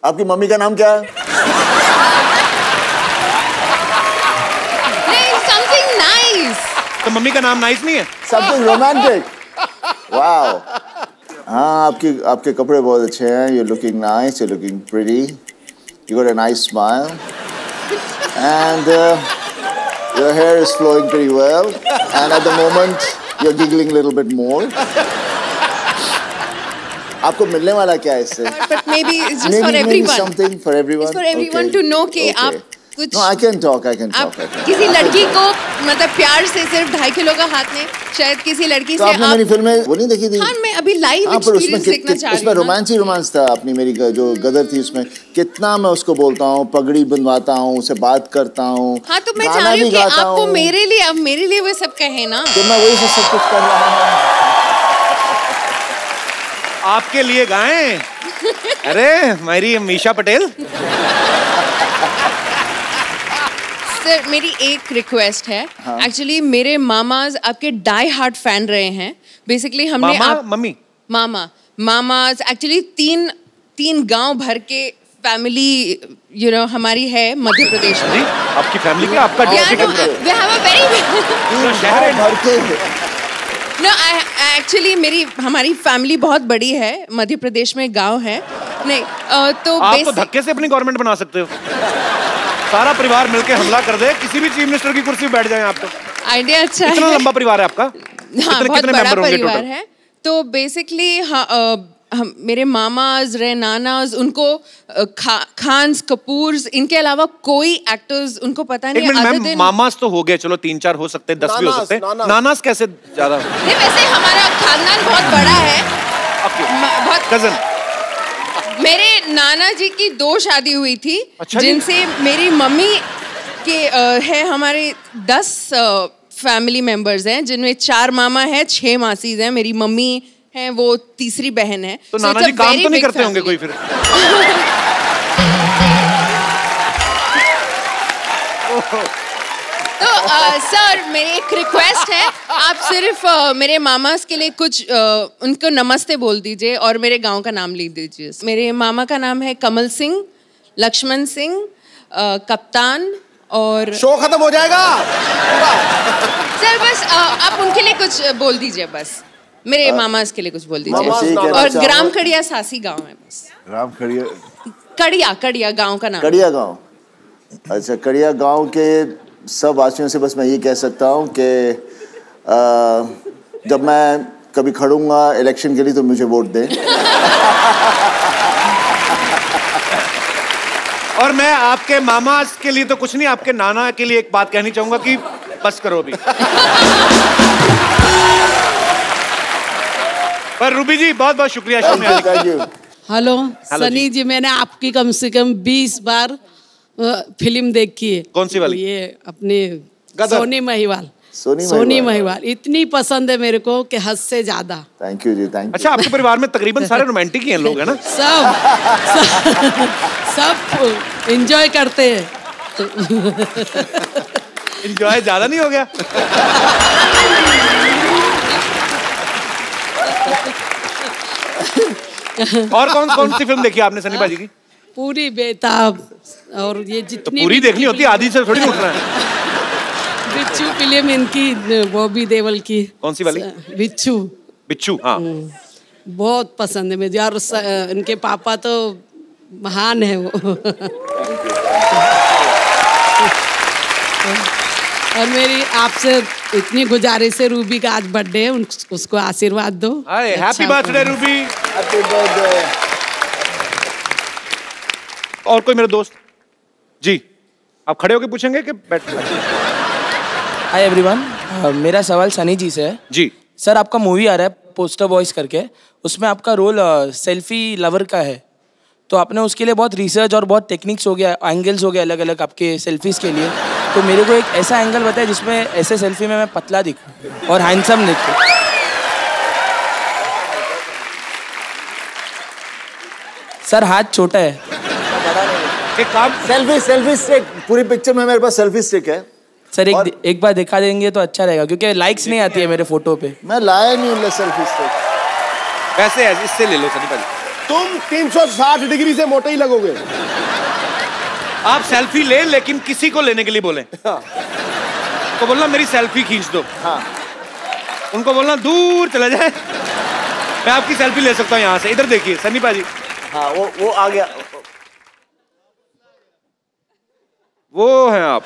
आपकी मम्मी का नाम क्या है? Something nice. तो मम्मी का नाम नाइस नहीं है? Something romantic. वाओ। हाँ, आपके कपड़े बहुत अच्छे हैं। You're looking nice, you're looking pretty. You got a nice smile, and your hair is flowing pretty well. And at the moment, you're giggling a little bit more. आपको मिलने वाला क्या है इससे? But maybe it's just for everyone. Something for everyone. It's for everyone to know कि आप कुछ। No, I can talk. आप किसी लड़की को मतलब प्यार से सिर्फ 2.5 किलो का हाथ में, शायद किसी लड़की तो से आपने मेरी फिल्म में वो नहीं देखी थी? हाँ, मैं अभी लाइव एक्सपीरियंस देखना चाह रही हूँ। उसमें रोमांस था। अपनी मेरी जो गदर थी उसमें कितना मैं उसको बोलता हूँ, पगड़ी बंधवाता हूँ, उसे बात करता हूँ। हाँ, तो मैं चाह रही हूँ कि आपको मेरे लिए वो सब कहे ना। तो मैं वही सब कुछ कर रहा हूँ। आपके लिए गाएं? अरे मेरी मीशा पटेल। सर मेरी एक रिक्वेस्ट है। हाँ। एक्चुअली मेरे मामाज आपके डाई हार्ट फैन रहे हैं। बेसिकली हमने मामा मम्मी मामाज एक्चुअली तीन गांव भर के फैमिली हमारी है मध्य प्रदेश में। आपकी फैमिली क्या आपका we have a very शहर भर के No, एक्चुअली हमारी फैमिली बहुत बड़ी है, मध्य प्रदेश में गांव है। नहीं तो आप तो धक्के से अपनी गवर्नमेंट बना सकते हो। सारा परिवार मिलके हमला कर दे, किसी भी चीफ मिनिस्टर की कुर्सी पे बैठ जाए आप तो। आइडिया अच्छा है। कितना लंबा परिवार है आपका? हाँ, बहुत बड़ा परिवार है। तो बेसिकली मेरे मामाज रहे, नानाज, उनको खान्स, कपूर्स, इनके अलावा कोई एक्टर्स उनको पता नहीं। मामाज तो हो गए, चलो 3-4 हो सकते, 10 भी हो सकते। नानाज कैसे ज्यादा? नहीं, वैसे हमारा खानदान बहुत बड़ा है। बहुत कजन। मेरे नाना जी की 2 शादी हुई थी। अच्छा, जिनसे मेरी मम्मी के है हमारे 10 फैमिली मेंबर्स हैं, जिनमें 4 मामा है, 6 मासीज हैं। मेरी मम्मी है, वो तीसरी बहन है। तो नाना जी काम तो नहीं करते होंगे कोई फिर? तो सर मेरी एक रिक्वेस्ट है, आप सिर्फ मेरे मामास के लिए कुछ उनको नमस्ते बोल दीजिए और मेरे गांव का नाम लिख दीजिए। मेरे मामा का नाम है कमल सिंह, लक्ष्मण सिंह, कप्तान और शो खत्म हो जाएगा। सर बस आप उनके लिए कुछ बोल दीजिए, बस मेरे मामास के लिए कुछ बोल दीजिए। और ग्राम कड़िया सासी गांव है बस। राम कड़िया गांव का नाम। कड़िया गांव। अच्छा, कड़िया गांव के सब वासियों से बस मैं ये कह सकता हूँ कि जब मैं कभी खड़ूंगा इलेक्शन के लिए तो मुझे वोट दें। और मैं आपके मामा के लिए तो कुछ नहीं, आपके नाना के लिए एक बात कहनी चाहूंगा कि बस करो अभी। पर रूबी जी बहुत बहुत शुक्रिया। हेलो सनी जी, मैंने आपकी कम से कम 20 बार फिल्म देखी है। कौन सी वाली? ये अपनी सोनी महिवाल। सोनी महिवाल इतनी पसंद है मेरे को कि हद से ज्यादा। Thank you ji, thank you. अच्छा, आपके परिवार में तकरीबन सारे रोमांटिक ही हैं लोग, है ना? सब एंजॉय करते हैं। एंजॉय ज्यादा नहीं हो गया? और कौन सी फिल्म देखी आपने सनी भाजी की? पूरी बेताब और ये जितनी तो पूरी देखनी होती है, आधी से थोड़ी उठना है। बिच्छू फिल्म इनकी, बॉबी देओल की। कौन सी वाली? बिच्छू। हाँ, बहुत पसंद है मुझे। और इनके पापा तो महान है वो। और मेरी आपसे इतनी गुजारिश है, रूबी का आज बर्थडे है, उसको आशीर्वाद दो। अरे happy birthday Ruby. Happy birthday. और कोई मेरे दोस्त जी, आप खड़े होके पूछेंगे कि बैठ? हाय एवरीवन, मेरा सवाल सनी जी से है। जी सर, आपका मूवी आ रहा है पोस्टर बॉयज करके, उसमें आपका रोल सेल्फी लवर का है। तो आपने उसके लिए बहुत रिसर्च और बहुत टेक्निक्स हो गया, एंगल्स हो गए अलग अलग आपके सेल्फीज के लिए। तो मेरे को एक ऐसा एंगल बताए जिसमें ऐसे सेल्फी में मैं पतला दिखूं और हैंडसम दिखूं। सर हाथ छोटा है। एक काम, सेल्फी स्टिक, पूरी पिक्चर में मेरे पास सेल्फी स्टिक है। सर एक बार दिखा देंगे तो अच्छा रहेगा, क्योंकि लाइक्स नहीं आती है मेरे फोटो पे। मैं लाया नहीं हूँ सेल्फी स्टिक। वैसे इससे ले लो सनी भाजी। तुम 360 डिग्री से मोटे ही लगोगे। आप सेल्फी ले, लेकिन किसी को लेने के लिए बोलें। तो बोलना मेरी सेल्फी खींच दो। हाँ। उनको बोलना दूर चला जाए, मैं आपकी सेल्फी ले सकता हूँ यहाँ से। इधर देखिए सनी भाजी। हाँ, वो आ गया। वो हैं आप।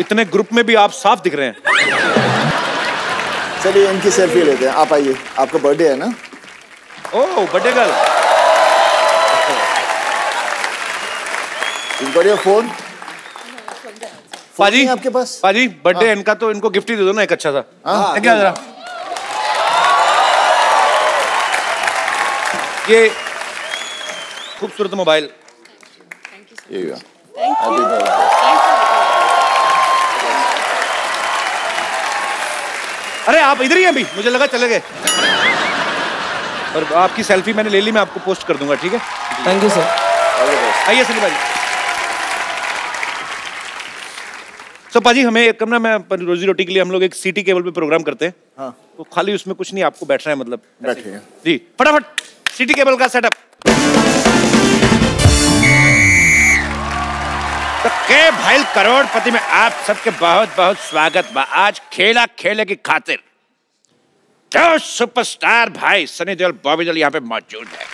इतने ग्रुप में भी आप साफ दिख रहे हैं। चलिए इनकी सेल्फी लेते हैं, आप आइए। आपका बर्थडे है ना? ओह, बर्थडे गर्ल। इनका फोन पाजी आपके पास? पाजी बर्थडे इनका, तो इनको गिफ्ट ही दे दो ना एक अच्छा सा। हाँ, क्या जरा ये खूबसूरत मोबाइल। अरे आप इधर ही हैं अभी, मुझे लगा चले गए। और आपकी सेल्फी मैंने ले ली, मैं आपको पोस्ट कर दूंगा, ठीक है? Thank you sir. आइए सनी भाई। तो पाजी हमें एक ना, मैं रोजी रोटी के लिए हम लोग एक सीटी केबल पे प्रोग्राम करते हैं। हाँ। तो खाली उसमें कुछ नहीं, आपको बैठना है, मतलब बैठे हैं जी। फटाफट सीटी केबल का सेटअप। तो के भाई करोड़पति में आप सबके बहुत बहुत स्वागत बा। आज खेला खेले की खातिर जो सुपरस्टार भाई सनी देओल, बॉबी देओल यहाँ पे मौजूद है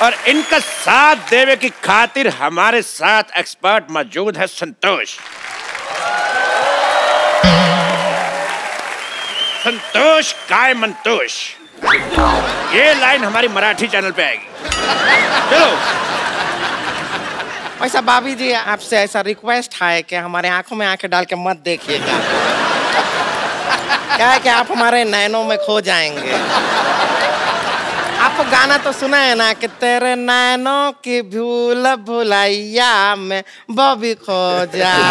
और इनका साथ देवे की खातिर हमारे साथ एक्सपर्ट मौजूद है संतोष। संतोष काय मंतोष, ये लाइन हमारी मराठी चैनल पे आएगी। चलो वैसा भाभी जी आपसे ऐसा रिक्वेस्ट है कि हमारे आंखों में आंखें डाल के मत देखिएगा। क्या है कि आप हमारे नैनों में खो जाएंगे। आपको गाना तो सुना है ना कि तेरे नैनों की भूल भुलैया में बॉबी खो जाए।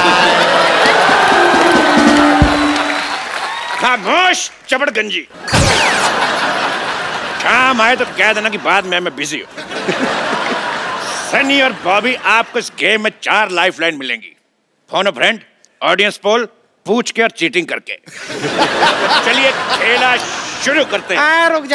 खामोश चबड़गंजी, काम आए तो कह देना कि बाद में मैं बिजी हूँ। सनी और बॉबी आपको इस गेम में 4 लाइफलाइन मिलेंगी। फोन अ फ्रेंड, ऑडियंस पोल, पूछ के और चीटिंग करके। चलिए खेला शुरू करते हैं। रुक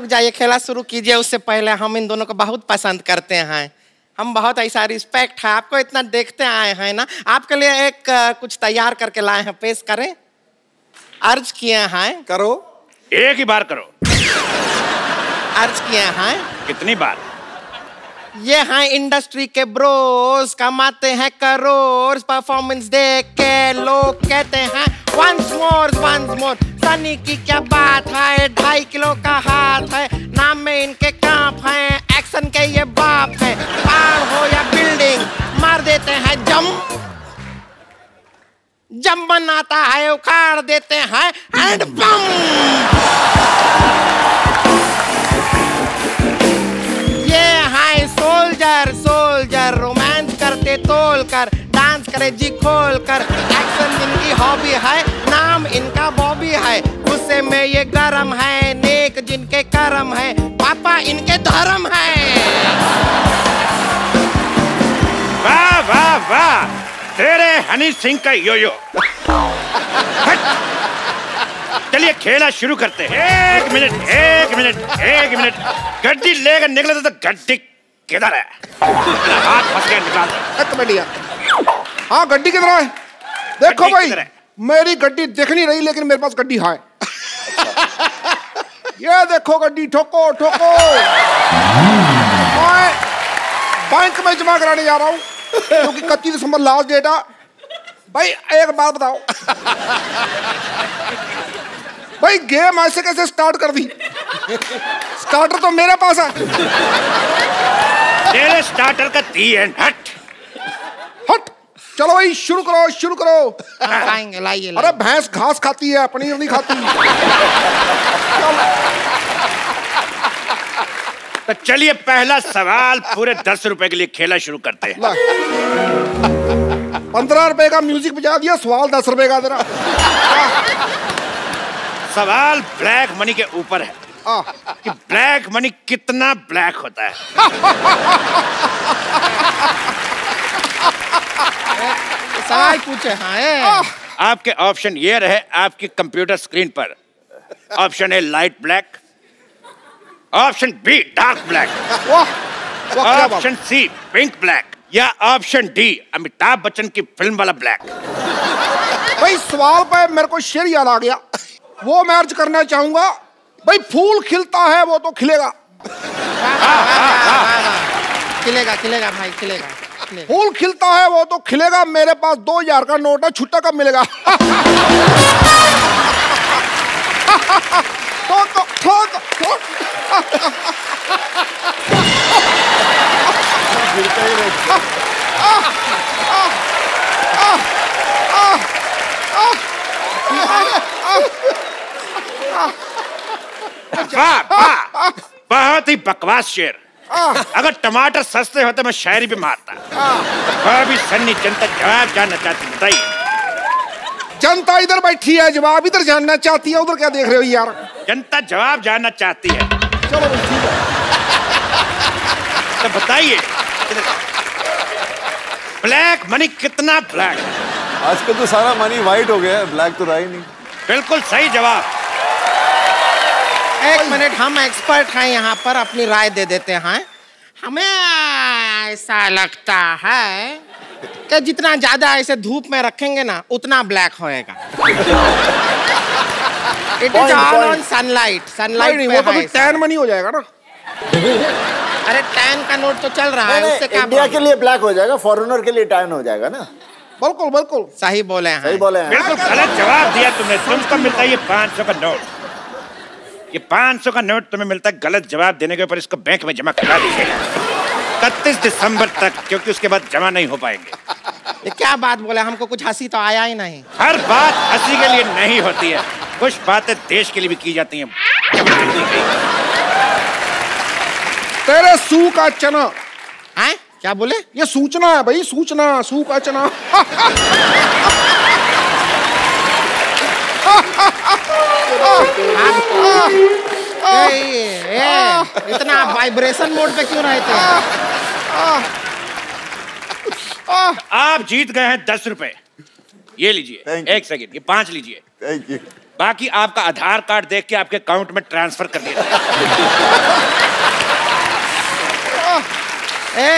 जाइए, खेला शुरू कीजिए। उससे पहले हम इन दोनों को बहुत पसंद करते हैं। हम बहुत ऐसा रिस्पेक्ट है, आपको इतना देखते आए हैं ना। आपके लिए एक कुछ तैयार करके लाए हैं, पेश करें। अर्ज किए हैं, करो। एक ही बार करो। अर्ज किए हैं। कितनी बार? ये हैं इंडस्ट्री के ब्रोस, कमाते हैं करोड़, परफॉर्मेंस देख के लोग कहते हैं वंस मोर। सनी की क्या बात है, 2.5 किलो का हाथ है, नाम में इनके कांप हैं, एक्शन के ये बाप है। पहाड़ हो या बिल्डिंग मार देते हैं जम बनाता है उखाड़ देते हैं हैंड पंप। ये है सोल्जर, रोमांस करते तोल कर, डांस करे जी खोल कर, एक्शन जिनकी हॉबी है, नाम इनका बॉबी है। गुस्से में ये गरम है, नेक जिनके करम है, पापा इनके धर्म है। वाह वाह वाह, तेरे हनी सिंह का योयो। चलिए खेला शुरू करते हैं। एक मिनट, गड्डी लेकर निकले तो गड्डी किधर है? हाथ फंस गया, निकाल दो। बढ़िया। हाँ गड्डी किधर है? देखो भाई, मेरी गड्डी दिख नहीं रही लेकिन मेरे पास गड्डी है। ये देखो गड्डी, ठोको। मैं बैंक में जमा कराने जा रहा हूँ क्योंकि 31 दिसंबर लास्ट डेट है। भाई एक बात बताओ, भाई गेम ऐसे कैसे स्टार्ट कर दी? स्टार्टर तो मेरे पास है। तेरे स्टार्टर का दी एंड हट। चलो भाई शुरू करो। खाएंगे, लाइए। अरे भैंस घास खाती है, पनीर नहीं खाती। तो चलिए पहला सवाल पूरे 10 रुपए के लिए खेला शुरू करते हैं। 15 रुपए का म्यूजिक बजा दिया, सवाल 10 रुपए का तेरा। सवाल ब्लैक मनी के ऊपर है कि ब्लैक मनी कितना ब्लैक होता है। सवाल पूछे हैं। आपके ऑप्शन ये रहे आपकी कंप्यूटर स्क्रीन पर। Option A light black, option B dark black, option C pink black, या ऑप्शन डी अमिताभ बच्चन की फिल्म वाला ब्लैक। भाई सवाल पे मेरे को शेर याद आ गया, वो मैं अर्ज करना चाहूंगा। भाई फूल खिलता है वो तो खिलेगा। खिलेगा भाई, खिलेगा। फूल खिलता है वो तो खिलेगा। मेरे पास 2000 का नोट है, छुट्टा कब मिलेगा? ठोक। वाह, बहुत ही बकवास शेर। अगर टमाटर सस्ते होते मैं शायरी भी मारता। भी सन्नी जनता जवाब जानना चाहती, बताइए। जनता इधर बैठी है, जवाब इधर जानना चाहती है, उधर क्या देख रहे हो यार? जनता जवाब जानना चाहती है चलो भाई ठीक है। तो बताइए ब्लैक मनी कितना ब्लैक है? आजकल तो सारा मनी वाइट हो गया है, ब्लैक तो रहा ही नहीं। बिल्कुल सही जवाब। एक मिनट, हम एक्सपर्ट हैं यहाँ पर, अपनी राय दे देते हैं। हमें ऐसा लगता है कि जितना ज्यादा ऐसे धूप में रखेंगे ना उतना ब्लैक होएगा। It is all on sunlight. Sunlight नहीं, वो तो फिर टैन मनी हो जाएगा ना। अरे टैन का नोट तो चल रहा है, उससे क्या इंडिया के लिए ब्लैक हो जाएगा, फॉरेनर के लिए टैन हो जाएगा ना। बिल्कुल बिल्कुल सही बोले हैं। सही बोले हैं। बिल्कुल गलत जवाब दिया तुमने। तुमको मिलता है ये 500 का नोट। ये 500 का नोट तुम्हें मिलता है गलत जवाब देने के ऊपर। इसको बैंक में जमा करा दीजिएगा 31 दिसंबर तक, क्योंकि उसके बाद जमा नहीं हो पाएंगे। ये क्या बात बोले, हमको कुछ हंसी तो आया ही नहीं। हर बात हंसी के लिए नहीं होती है, कुछ बातें देश के लिए भी की जाती हैं। तेरे सू का चना है? क्या बोले? ये सूचना है भाई, सूचना, सू का चना। इतना वाइब्रेशन मोड पे क्यों रहते हैं? आप जीत गए हैं 10 रुपए। ये लीजिए, 1 सेकंड, ये 5 लीजिए। Thank you. बाकी आपका आधार कार्ड देख के आपके अकाउंट में ट्रांसफर कर दिया।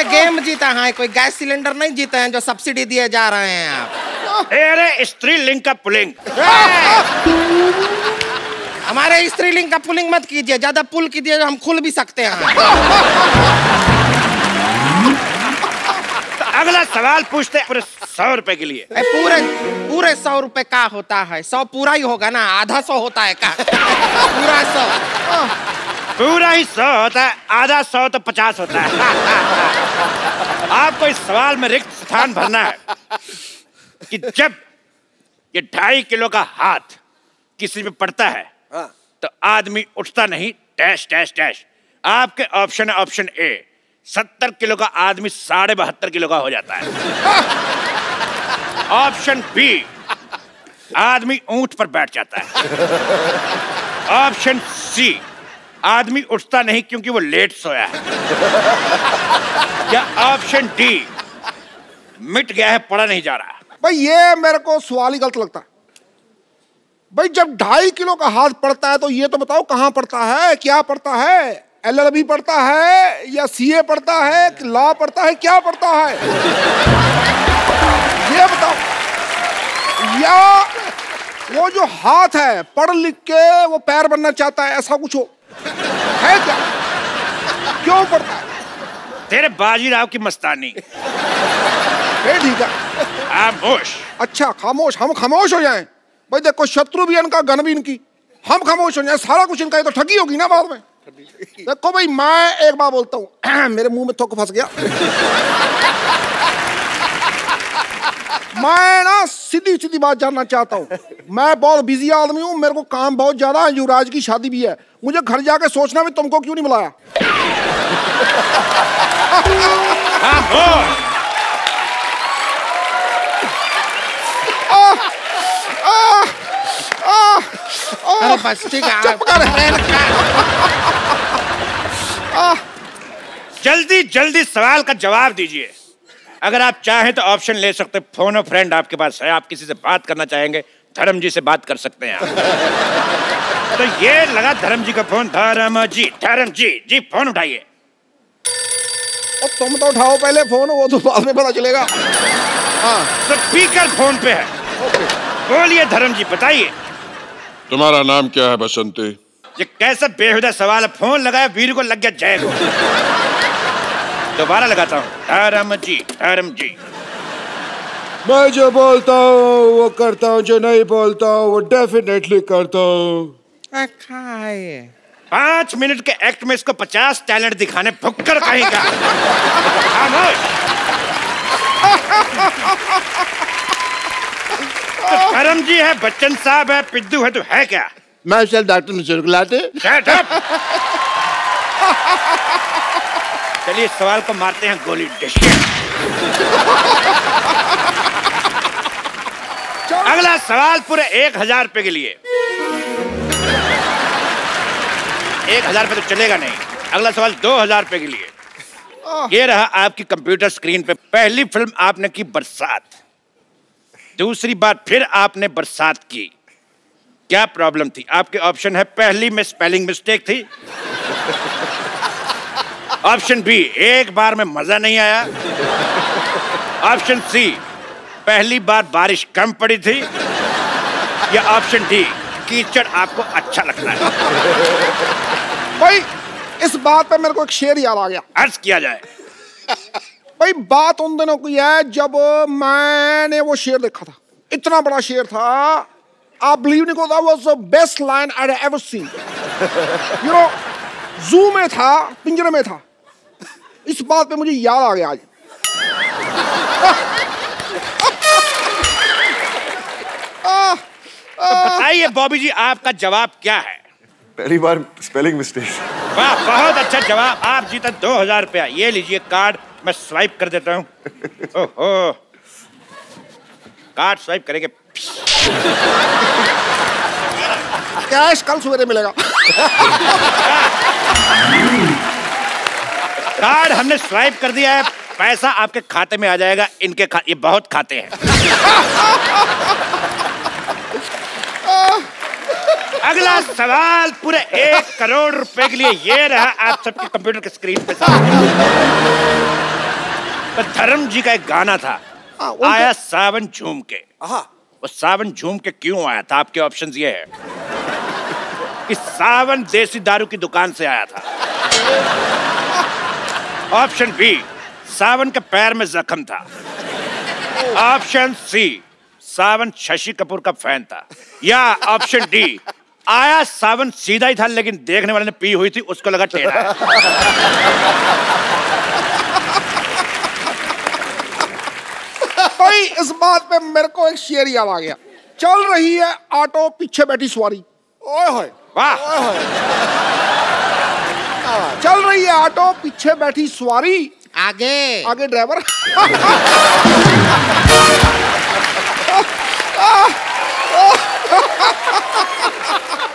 गेम जीता है, कोई गैस सिलेंडर नहीं जीते हैं जो सब्सिडी दिए जा रहे हैं आप। अरे स्त्रीलिंग का पुलिंग। हमारे स्त्रीलिंग का पुलिंग मत कीजिए, ज्यादा पुल कीजिए हम खुल भी सकते हैं। अगला सवाल पूछते हैं पूरे 100 रुपए के लिए। पूरे 100 रुपए का होता है? 100 पूरा ही होगा ना, आधा 100 होता है का? पूरा 100? पूरा ही 100 होता है, आधा 100 तो 50 होता है। आपको इस सवाल में रिक्त स्थान भरना है कि जब ये 2.5 किलो का हाथ किसी पे पड़ता है तो आदमी उठता नहीं, डैश डैश डैश। आपके ऑप्शन है ऑप्शन ए, 70 किलो का आदमी 72.5 किलो का हो जाता है। ऑप्शन बी, आदमी ऊंट पर बैठ जाता है। ऑप्शन सी, आदमी उठता नहीं क्योंकि वो लेट सोया है। या ऑप्शन डी, मिट गया है, पड़ा नहीं जा रहा। भाई ये मेरे को सवाल ही गलत लगता है। भाई जब 2.5 किलो का हाथ पड़ता है तो ये तो बताओ कहाँ पड़ता है, क्या पड़ता है? LLB पड़ता है या CA पड़ता है, लॉ पड़ता है, क्या पड़ता है? ये बताओ। या वो जो हाथ है पढ़ लिख के वो पैर बनना चाहता है, ऐसा कुछ हो है क्या? क्यों पड़ता है? तेरे बाजीराव की मस्तानी। ठीक है, खामोश। अच्छा खामोश, हम खामोश हो जाएं? भाई देखो, शत्रु भी इनका, गन भी इनकी, हम खामोश हो जाए, सारा कुछ इनका, ये तो ठगी होगी ना बाद में। देखो भाई, मैं एक बार बोलता हूँ, मेरे मुंह में थोक फंस गया। मैं ना सीधी सीधी बात जानना चाहता हूँ। मैं बहुत बिजी आदमी हूँ, मेरे को काम बहुत ज्यादा है, युवराज की शादी भी है, मुझे घर जाके सोचना भी तुमको क्यों नहीं बुलाया। अरे बस ठीक है, जल्दी जल्दी सवाल का जवाब दीजिए। अगर आप चाहें तो ऑप्शन ले सकते हैं, फोन ऑफ फ्रेंड आपके पास है, आप किसी से बात करना चाहेंगे, धर्म जी से बात कर सकते हैं आप। तो ये लगा धर्म जी का फोन। धर्म जी जी फोन उठाइए। और तुम तो उठाओ पहले फोन, वो तो बाद में पता चलेगा। हाँ, तो स्पीकर फोन पे है। बोलिए धर्म जी, बताइए। तुम्हारा नाम क्या है बसंती? ये कैसा बेहुदा सवाल है, फोन लगाया वीर को लग गया जय को। दोबारा लगाता हूँ, धर्म जी। मैं जो बोलता हूँ वो करता हूँ, जो नहीं बोलता हूँ वो डेफिनेटली करता हूँ। 5 मिनट के एक्ट में इसको 50 टैलेंट दिखाने, भुक्कर कहीं का। खामोश। तो धर्म जी है, बच्चन साहब है, पिद्दू है, तो है क्या? मैं चल डॉक्टर मिश्र को लाते। चलिए सवाल को मारते हैं गोली। अगला सवाल पूरे 1000 रुपए के लिए। 1000 पे तो चलेगा नहीं। अगला सवाल 2000 रुपए के लिए। ये रहा आपकी कंप्यूटर स्क्रीन पे। पहली फिल्म आपने की बरसात, दूसरी बार फिर आपने बरसात की, क्या प्रॉब्लम थी? आपके ऑप्शन है, पहली में स्पेलिंग मिस्टेक थी, ऑप्शन बी एक बार में मजा नहीं आया, ऑप्शन सी पहली बार बारिश कम पड़ी थी, या ऑप्शन डी कीचड़ आपको अच्छा लगता है। भाई इस बात पे मेरे को एक शेर याद आ गया, अर्ज किया जाए। भाई बात उन दिनों की है जब मैंने वो शेर देखा था, इतना बड़ा शेर था, आप बिलीव नहीं करो, was the best line I have ever seen. You know, जू में था, पिंजरे में था। इस बात पे मुझे याद आ गया आज। तो बताइए बॉबी जी, आपका जवाब क्या है? पहली बार स्पेलिंग मिस्टेक। वाह, बहुत अच्छा जवाब। आप जीता 2000 रुपया। ये लीजिए कार्ड, मैं स्वाइप कर देता हूँ। ओहो, कार्ड स्वाइप करेंगे। कैश कल सवेरे मिलेगा। कार्ड हमने स्वाइप कर दिया है, पैसा आपके खाते में आ जाएगा। इनके ये बहुत खाते हैं। अगला सवाल पूरे 1 करोड़ रुपए के लिए। ये रहा आप सबके कंप्यूटर के स्क्रीन पे सामने। तो धर्म जी का एक गाना था, आया सावन झूम के। वो सावन झूम के क्यों आया था? आपके ऑप्शंस ये है कि सावन देसी दारू की दुकान से आया था, ऑप्शन बी सावन के पैर में जख्म था, ऑप्शन सी सावन शशि कपूर का फैन था, या ऑप्शन डी आया सावन सीधा ही था लेकिन देखने वाले ने पी हुई थी, उसको लगा टेढ़ा है। भाई इस बात पे मेरे को एक शेर याद आ गया, चल रही है ऑटो पीछे बैठी सवारी। ओए होए, वाह। चल रही है ऑटो पीछे बैठी सवारी, आगे आगे ड्राइवर।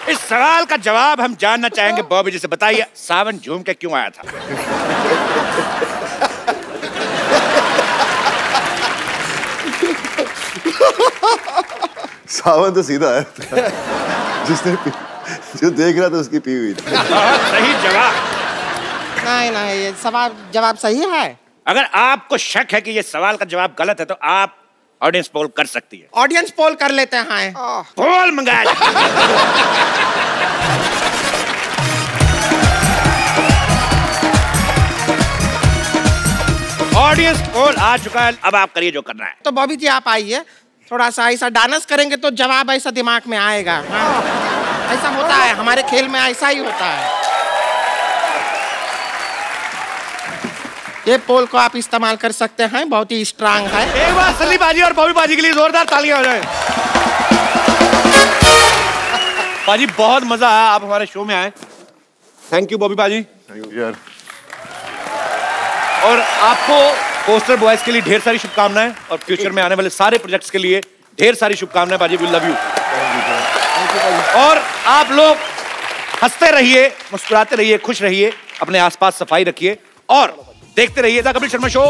इस सवाल का जवाब हम जानना चाहेंगे बॉबी जी से। बताइए सावन झूम के क्यों आया था? सावन तो सीधा है, जिसने जो देख रहा था उसकी पी हुई थी। बहुत सही जवाब। नहीं नहीं, ये सवाल जवाब सही है। अगर आपको शक है कि ये सवाल का जवाब गलत है तो आप ऑडियंस पोल कर सकती है। ऑडियंस पोल कर लेते हैं। पोल मंगाया। ऑडियंस पोल आ चुका है, अब आप करिए जो करना है। तो बॉबी जी आप आइए, थोड़ा सा ऐसा डांस करेंगे तो जवाब ऐसा दिमाग में आएगा। हाँ, ऐसा होता है हमारे खेल में, ऐसा ही होता है। ये पोल को आप इस्तेमाल कर सकते हैं, बहुत ही स्ट्रांग है। एक बार सली बाजी और बॉबी बाजी के लिए जोरदार तालियां हो जाए। बाजी बहुत मजा आया, आप हमारे शो में आए। थैंक यू बॉबी बाजी। यार। और आपको पोस्टर बॉयज के लिए ढेर सारी शुभकामनाएं और फ्यूचर में आने वाले सारे प्रोजेक्ट्स के लिए ढेर सारी शुभकामनाएं। बाजी वी लव यू। और आप लोग हंसते रहिए, मुस्कुराते रहिए, खुश रहिए, अपने आसपास सफाई रखिए और देखते रहिए द कपिल शर्मा शो।